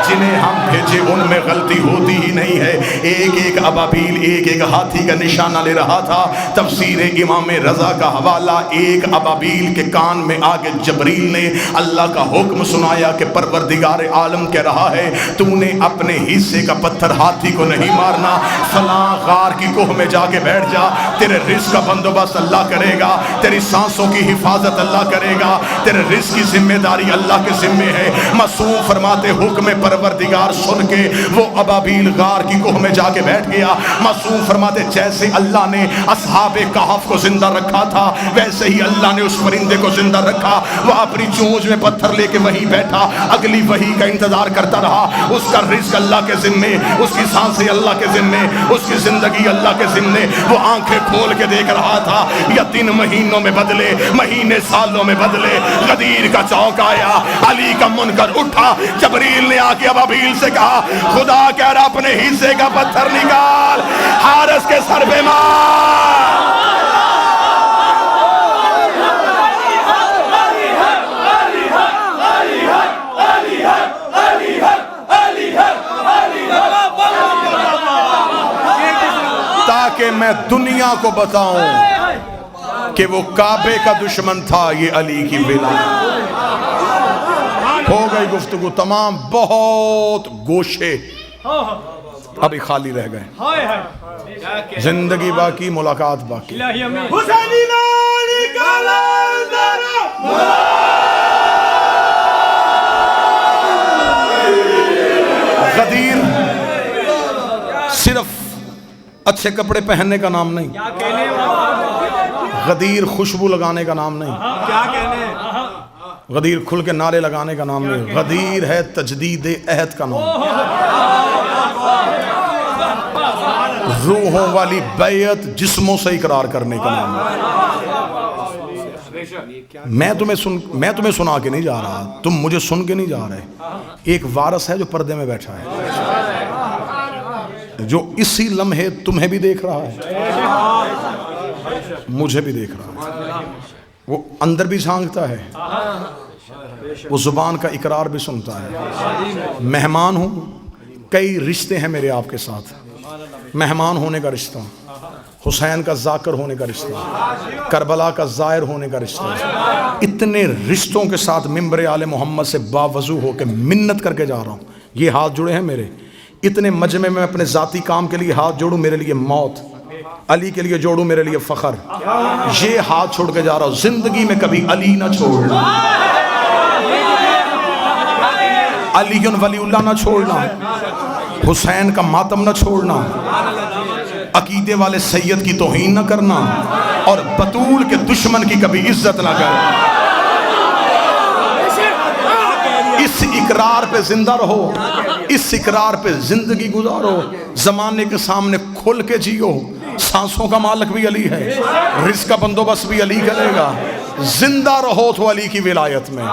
جنہیں ہم بھیجے ان میں غلطی ہوتی ہی نہیں ہے. ایک ایک ابابیل ایک ایک ہاتھی کا نشانہ لے رہا تھا. تفسیر امام رضا کا حوالہ, ایک ابابیل کے کان میں آگے جبریل نے اللہ کا حکم سنایا کہ پروردگار عالم کہہ رہا ہے تو نے اپنے حصے کا پتھر ہاتھی کو نہیں مارنا, فلاں غار کی کوہ میں جا کے بیٹھ جا, تیرے رزق کا بندوبست اللہ کرے گا, تیری سانسوں کی حفاظت اللہ کرے گا, تیرے رزق کی ذمہ داری اللہ کے ذمے ہے. معصوم فرماتے حکم پروردگار سن کے وہ ابابیل غار کی کوہ میں جا کے بیٹھ گیا. معصوم فرماتے جیسے اللہ نے اصحاب کہف کو زندہ رکھا تھا ویسے ہی اللہ نے اس پرندے کو زندہ رکھا. وہ اپنی چونچ میں پتھر لے کے وہیں بیٹھا, اگلی وحی کا انتظار کرتا رہا. اس کا رزق اللہ کے ذمے, اس کی سانسیں اللہ کے ذمے, اس کی زندگی اللہ کے ذمے. وہ آنکھیں کھول کے دیکھ رہا تھا, یا 3 مہینوں میں بدلے, مہینے سالوں میں بدلے. غدیر کا چوک آیا, علی کا منکر اٹھا, جبریل نے آ کے ابابیل سے کہا خدا کہہ رہا اپنے حصے کا پتھر نکال, حارث کے سر پہ مار. کہ میں دنیا کو بتاؤں کہ وہ کعبے کا دشمن تھا، یہ علی کی ولایت۔ ہو گئی گفتگو تمام، بہت گوشے ابھی خالی رہ گئے، زندگی باقی، ملاقات باقی۔ غدیر صرف اچھے کپڑے پہننے کا نام نہیں، غدیر خوشبو لگانے کا نام نہیں، کیا کہنے، غدیر کھل کے نعرے لگانے کا نام نہیں، غدیر ہے تجدید عہد کا نام، روحوں والی بیعت جسموں سے اقرار کرنے کا نام ہے۔ میں تمہیں سنا کے نہیں جا رہا، تم مجھے سن کے نہیں جا رہے۔ ایک وارث ہے جو پردے میں بیٹھا ہے، جو اسی لمحے تمہیں بھی دیکھ رہا ہے، مجھے بھی دیکھ رہا ہے، وہ اندر بھی جھانکتا ہے، وہ زبان کا اقرار بھی سنتا ہے۔ مہمان ہوں، کئی رشتے ہیں میرے آپ کے ساتھ، مہمان ہونے کا رشتہ، حسین کا ذاکر ہونے کا رشتہ، کربلا کا زائر ہونے کا رشتہ، اتنے رشتوں کے ساتھ ممبر آل محمد سے باوضو ہو کے منت کر کے جا رہا ہوں۔ یہ ہاتھ جڑے ہیں میرے، اتنے مجمع میں اپنے ذاتی کام کے لیے ہاتھ جوڑوں، میرے لیے موت، علی کے لیے جوڑوں، میرے لیے فخر۔ یہ ہاتھ چھوڑ کے جا رہا ہوں، زندگی میں کبھی علی نہ چھوڑنا، علی ولی اللہ نہ چھوڑنا، حسین کا ماتم نہ چھوڑنا، عقیدے والے سید کی توہین نہ کرنا، اور بطول کے دشمن کی کبھی عزت نہ کرنا۔ اس اقرار پہ زندہ رہو، اس اقرار پہ زندگی گزارو، زمانے کے سامنے کھل کے جیو۔ سانسوں کا مالک بھی علی ہے، رزق کا بندوبست بھی علی کرے گا۔ زندہ رہو تو علی کی ولایت میں،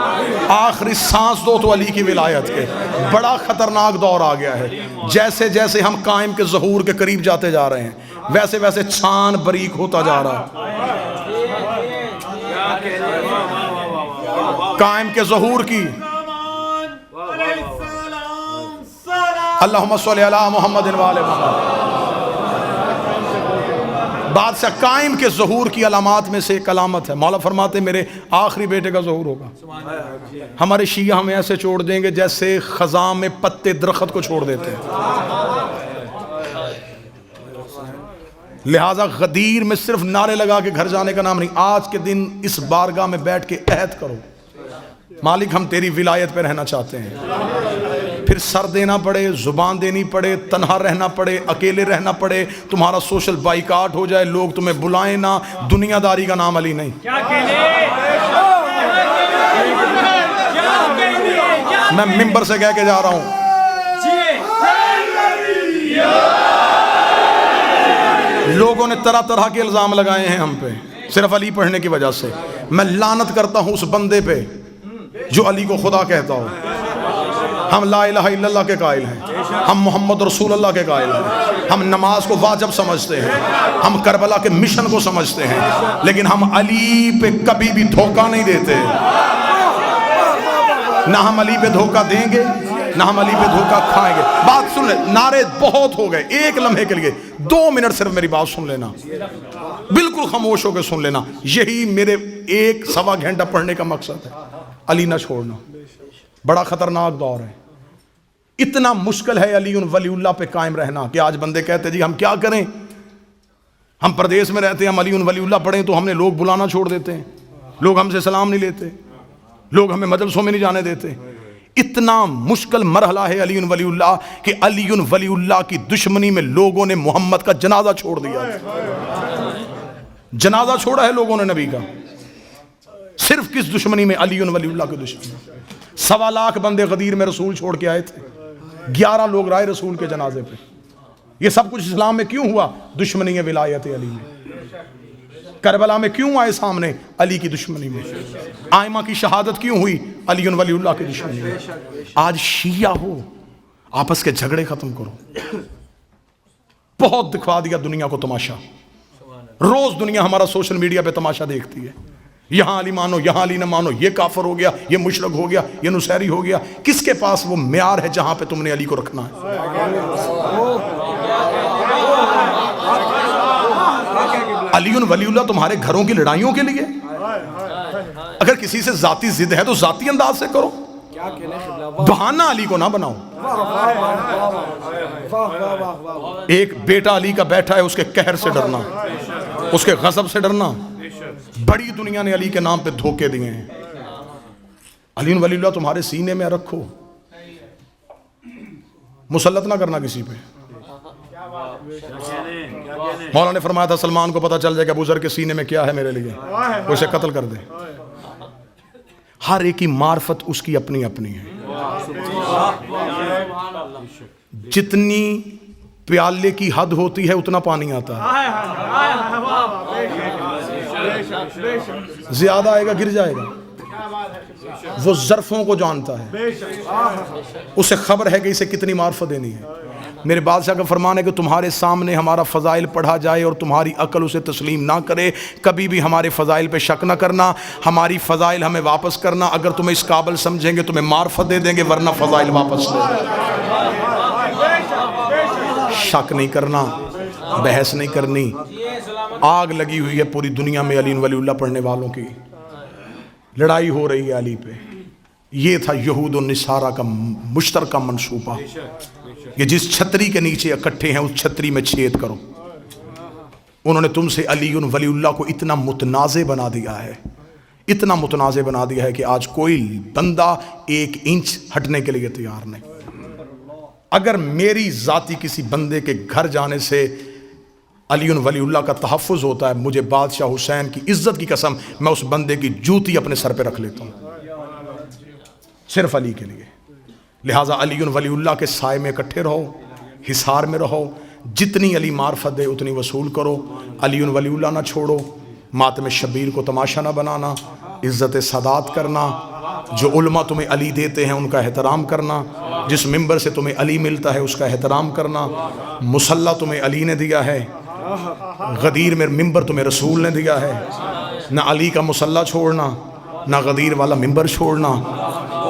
آخری سانس دو تو علی کی ولایت کے۔ بڑا خطرناک دور آ گیا ہے، جیسے جیسے ہم قائم کے ظہور کے قریب جاتے جا رہے ہیں، ویسے ویسے چھان بریک ہوتا جا رہا ہے۔ قائم کے ظہور کی، اللہم صلی علی محمد وآل محمد، بادشاہ قائم کے ظہور کی علامات میں سے ایک علامت ہے، مولا فرماتے میرے آخری بیٹے کا ظہور ہوگا۔ ہمارے شیعہ ہمیں ایسے چھوڑ دیں گے جیسے خزاں میں پتے درخت کو چھوڑ دیتے ہیں۔ لہٰذا غدیر میں صرف نعرے لگا کے گھر جانے کا نام نہیں، آج کے دن اس بارگاہ میں بیٹھ کے عہد کرو، مالک ہم تیری ولایت پہ رہنا چاہتے ہیں۔ پھر سر دینا پڑے، زبان دینی پڑے، تنہا رہنا پڑے، اکیلے رہنا پڑے، تمہارا سوشل بائیکاٹ ہو جائے، لوگ تمہیں بلائیں نہ، دنیا داری کا نام علی نہیں۔ میں ممبر سے کہہ کے جا رہا ہوں، لوگوں نے طرح طرح کے الزام لگائے ہیں ہم پہ صرف علی پڑھنے کی وجہ سے۔ میں لعنت کرتا ہوں اس بندے پہ جو علی کو خدا کہتا ہو۔ ہم لا الہ الا اللہ کے قائل ہیں، ہم محمد رسول اللہ کے قائل ہیں، ہم نماز کو واجب سمجھتے ہیں، ہم کربلا کے مشن کو سمجھتے ہیں، لیکن ہم علی پہ کبھی بھی دھوکہ نہیں دیتے، نہ ہم علی پہ دھوکہ دیں گے نہ ہم علی پہ دھوکہ کھائیں گے۔ بات سن لے، نعرے بہت ہو گئے، ایک لمحے کے لیے 2 منٹ صرف میری بات سن لینا، بالکل خاموش ہو کے سن لینا۔ یہی میرے 1-1.25 گھنٹہ پڑھنے کا مقصد ہے، علی نہ چھوڑنا۔ بڑا خطرناک دور ہے، اتنا مشکل ہے علی ولی اللہ پہ قائم رہنا کہ آج بندے کہتے جی ہم کیا کریں، ہم پردیس میں رہتے ہیں، ہم علی ولی اللہ پڑھیں تو ہم نے لوگ بلانا چھوڑ دیتے ہیں، لوگ ہم سے سلام نہیں لیتے، لوگ ہمیں مجلسوں میں نہیں جانے دیتے۔ اتنا مشکل مرحلہ ہے علی ولی اللہ کہ علی ولی اللہ کی دشمنی میں لوگوں نے محمد کا جنازہ چھوڑ دیا، جنازہ چھوڑا ہے لوگوں نے نبی کا، صرف کس دشمنی میں؟ علی ولی اللہ کی دشمنی۔ 1.25 لاکھ بندے غدیر میں رسول چھوڑ کے آئے تھے، 11 لوگ رائے رسول کے جنازے پہ۔ یہ سب کچھ اسلام میں کیوں ہوا؟ دشمنی ولایت علی میں۔ کربلا میں کیوں آئے سامنے؟ علی کی دشمنی میں۔ آئمہ کی شہادت کیوں ہوئی؟ علی ولی اللہ کی دشمنی میں۔ آج شیعہ ہو، آپس کے جھگڑے ختم کرو۔ بہت دکھا دیا دنیا کو تماشا، روز دنیا ہمارا سوشل میڈیا پہ تماشا دیکھتی ہے، یہاں علی مانو، یہاں علی نہ مانو، یہ کافر ہو گیا، یہ مشرک ہو گیا، یہ نصیری ہو گیا۔ کس کے پاس وہ معیار ہے جہاں پہ تم نے علی کو رکھنا ہے؟ علی ولی اللہ تمہارے گھروں کی لڑائیوں کے لیے؟ اگر کسی سے ذاتی ضد ہے تو ذاتی انداز سے کرو، بہانہ علی کو نہ بناؤ۔ ایک بیٹا علی کا بیٹھا ہے، اس کے قہر سے ڈرنا، اس کے غضب سے ڈرنا۔ بڑی دنیا نے علی کے نام پہ دھوکے دیے ہیں۔ علی ولی اللہ تمہارے سینے میں رکھو، مسلط نہ کرنا کسی پہ۔ مولا نے فرمایا تھا سلمان کو پتا چل جائے کہ ابو ذر کے سینے میں کیا ہے میرے لیے، وہ اسے قتل کر دے۔ ہر ایک کی معرفت اس کی اپنی اپنی ہے۔ جتنی پیالے کی حد ہوتی ہے اتنا پانی آتا ہے، زیادہ آئے گا گر جائے گا۔ وہ ظرفوں کو جانتا ہے، اسے خبر ہے کہ اسے کتنی معرفت دینی ہے۔ میرے بادشاہ کا فرمان ہے کہ تمہارے سامنے ہمارا فضائل پڑھا جائے اور تمہاری عقل اسے تسلیم نہ کرے، کبھی بھی ہمارے فضائل پہ شک نہ کرنا، ہماری فضائل ہمیں واپس کرنا۔ اگر تمہیں اس قابل سمجھیں گے تمہیں معرفت دے دیں گے، ورنہ فضائل واپس لے دیں گے۔ شک نہیں کرنا، بحث نہیں کرنی۔ آگ لگی ہوئی ہے پوری دنیا میں علی ولی اللہ پڑھنے والوں کی، لڑائی ہو رہی ہے علی پہ۔ یہ تھا یہود و نصارہ کا مشترکہ منصوبہ کہ جس چھتری کے نیچے اکٹھے ہیں اس چھتری میں چھید کرو۔ انہوں نے تم سے علی ولی اللہ کو اتنا متنازع بنا دیا ہے، اتنا متنازع بنا دیا ہے کہ آج کوئی بندہ 1 انچ ہٹنے کے لیے تیار نہیں۔ اگر میری ذاتی کسی بندے کے گھر جانے سے علی ولی اللہ کا تحفظ ہوتا ہے، مجھے بادشاہ حسین کی عزت کی قسم میں اس بندے کی جوتی اپنے سر پہ رکھ لیتا ہوں، صرف علی کے لیے۔ لہٰذا علی ولی اللہ کے سائے میں اکٹھے رہو، حصار میں رہو، جتنی علی معرفت دے اتنی وصول کرو، علی ولی اللہ نہ چھوڑو، ماتم شبیر کو تماشا نہ بنانا، عزت سادات کرنا، جو علماء تمہیں علی دیتے ہیں ان کا احترام کرنا، جس ممبر سے تمہیں علی ملتا ہے اس کا احترام کرنا۔ مصلی تمہیں علی نے دیا ہے، غدیر میں ممبر تمہیں رسول نے دیا ہے۔ نہ علی کا مصلی چھوڑنا، نہ غدیر والا ممبر چھوڑنا،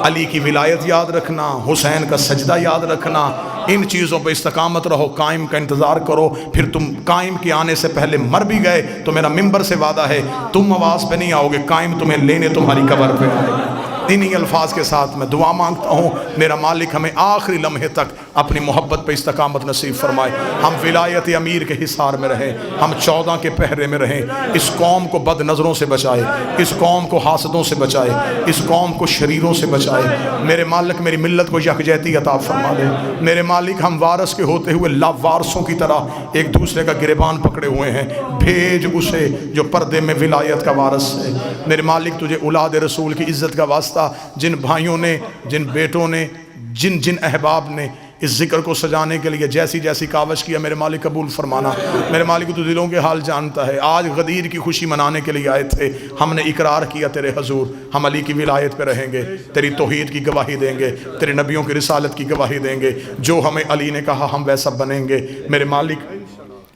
علی کی ولایت یاد رکھنا، حسین کا سجدہ یاد رکھنا۔ ان چیزوں پہ استقامت رہو، قائم کا انتظار کرو۔ پھر تم قائم کے آنے سے پہلے مر بھی گئے تو میرا ممبر سے وعدہ ہے تم آواز پہ نہیں آؤ گے، قائم تمہیں لینے تمہاری قبر پہ آئے گا۔ انہی الفاظ کے ساتھ میں دعا مانگتا ہوں میرا مالک ہمیں آخری لمحے تک اپنی محبت پہ استقامت نصیب فرمائے، ہم ولایت امیر کے حصار میں رہیں، ہم 14 کے پہرے میں رہیں، اس قوم کو بد نظروں سے بچائے، اس قوم کو حاسدوں سے بچائے، اس قوم کو شریروں سے بچائے۔ میرے مالک میری ملت کو یکجہتی عطا فرما دے۔ میرے مالک ہم وارث کے ہوتے ہوئے لاوارثوں کی طرح ایک دوسرے کا گریبان پکڑے ہوئے ہیں، بھیج اسے جو پردے میں ولایت کا وارث ہے۔ میرے مالک تجھے اولاد رسول کی عزت کا واسطہ، جن بھائیوں نے، جن بیٹوں نے، جن احباب نے اس ذکر کو سجانے کے لیے جیسی جیسی کاوش کیا، میرے مالک قبول فرمانا۔ میرے مالک تو دلوں کے حال جانتا ہے۔ آج غدیر کی خوشی منانے کے لیے آئے تھے، ہم نے اقرار کیا تیرے حضور ہم علی کی ولایت پہ رہیں گے، تیری توحید کی گواہی دیں گے، تیرے نبیوں کی رسالت کی گواہی دیں گے، جو ہمیں علی نے کہا ہم ویسا بنیں گے۔ میرے مالک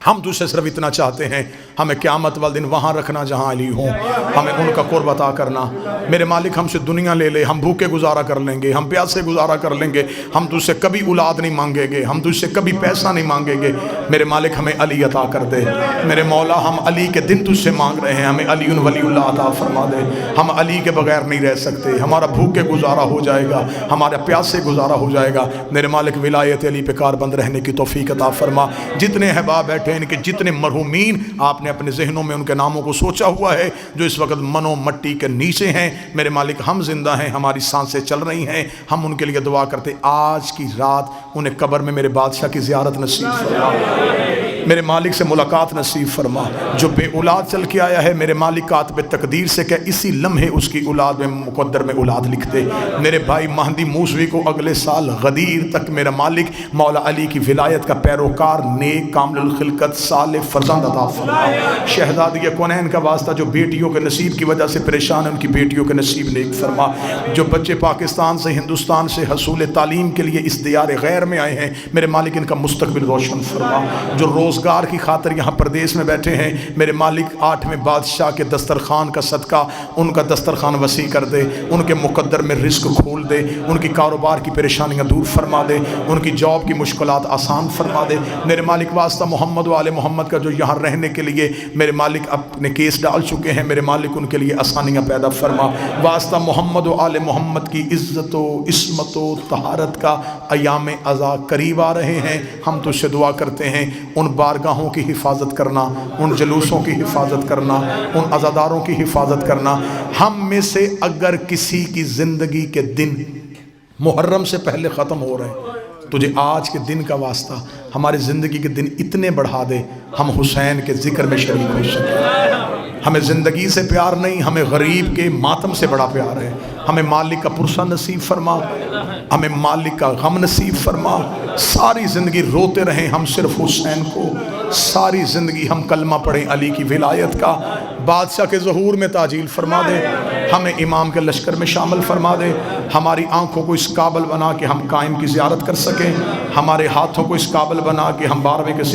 ہم تجھ سے صرف اتنا چاہتے ہیں، ہمیں قیامت والے دن وہاں رکھنا جہاں علی ہوں، ہمیں ان کا قرب عطا کرنا۔ میرے مالک ہم سے دنیا لے لے، ہم بھوکے گزارا کر لیں گے، ہم پیاسے گزارا کر لیں گے، ہم تجھ سے کبھی اولاد نہیں مانگیں گے، ہم تجھ سے کبھی پیسہ نہیں مانگیں گے۔ میرے مالک ہمیں علی عطا کر دے۔ میرے مولا ہم علی کے دن تجھ سے مانگ رہے ہیں، ہمیں علی ولی اللہ عطا فرما دے۔ ہم علی کے بغیر نہیں رہ سکتے، ہمارا بھوکے گزارا ہو جائے گا، ہمارا پیاسے گزارا ہو جائے گا۔ میرے مالک ولایت علی پہ کاربند رہنے کی توفیق عطا فرما۔ جتنے احباب بیٹھے ان کے جتنے مرحومین آپ نے اپنے ذہنوں میں ان کے ناموں کو سوچا ہوا ہے، جو اس وقت منو مٹی کے نیچے ہیں، میرے مالک ہم زندہ ہیں، ہماری سانسیں چل رہی ہیں، ہم ان کے لیے دعا کرتے آج کی رات انہیں قبر میں میرے بادشاہ کی زیارت نصیب فرما، میرے مالک سے ملاقات نصیب فرما۔ جو بے اولاد چل کے آیا ہے میرے مالک کاتب تقدیر سے کہ اسی لمحے اس کی اولاد میں مقدر میں اولاد لکھ دے۔ میرے بھائی مہدی موسوی کو اگلے سال غدیر تک میرا مالک مولا علی کی ولایت کا پیروکار، نیک، کامل الخلقت، صالح فرزند عطا فرما۔ شہزادی کونین کا واسطہ جو بیٹیوں کے نصیب کی وجہ سے پریشان ہیں ان کی بیٹیوں بیٹیوں کے نصیب نیک فرما۔ جو بچے پاکستان سے ہندوستان سے حصول تعلیم کے لیے اس دیار غیر میں آئے ہیں میرے مالک ان کا مستقبل روشن فرما۔ جو روزگار کی خاطر یہاں پردیس میں بیٹھے ہیں میرے مالک 8ویں بادشاہ کے دسترخوان کا صدقہ ان کا دسترخوان وسیع کر دے، ان کے مقدر میں رزق کھول دے، ان کی کاروبار کی پریشانیاں دور فرما دے، ان کی جاب کی مشکلات آسان فرما دے میرے مالک۔ واسطہ محمد و آل محمد کا جو یہاں رہنے کے لیے میرے مالک اپنے کیس ڈال چکے ہیں میرے مالک ان کے لیے آسانیاں پیدا فرما۔ واسطہ محمد و آل محمد کی عزت و عصمت و طہارت کا ایام عزا قریب آ رہے ہیں، ہم تو سے دعا کرتے ہیں ان بارگاہوں کی حفاظت کرنا، ان جلوسوں کی حفاظت کرنا، ان عزاداروں کی حفاظت کرنا۔ ہم میں سے اگر کسی کی زندگی کے دن محرم سے پہلے ختم ہو رہے ہیں تجھے آج کے دن کا واسطہ ہماری زندگی کے دن اتنے بڑھا دے ہم حسین کے ذکر میں شریک ہو سکیں۔ ہمیں زندگی سے پیار نہیں، ہمیں غریب کے ماتم سے بڑا پیار ہے۔ ہمیں مالک کا پرسہ نصیب فرما، ہمیں مالک کا غم نصیب فرما۔ ساری زندگی روتے رہیں ہم صرف حسین کو، ساری زندگی ہم کلمہ پڑھیں علی کی ولایت کا۔ بادشاہ کے ظہور میں تعجیل فرما دے، ہمیں امام کے لشکر میں شامل فرما دے۔ ہماری آنکھوں کو اس قابل بنا کہ ہم قائم کی زیارت کر سکیں، ہمارے ہاتھوں کو اس قابل بنا کہ ہم 12ویں کے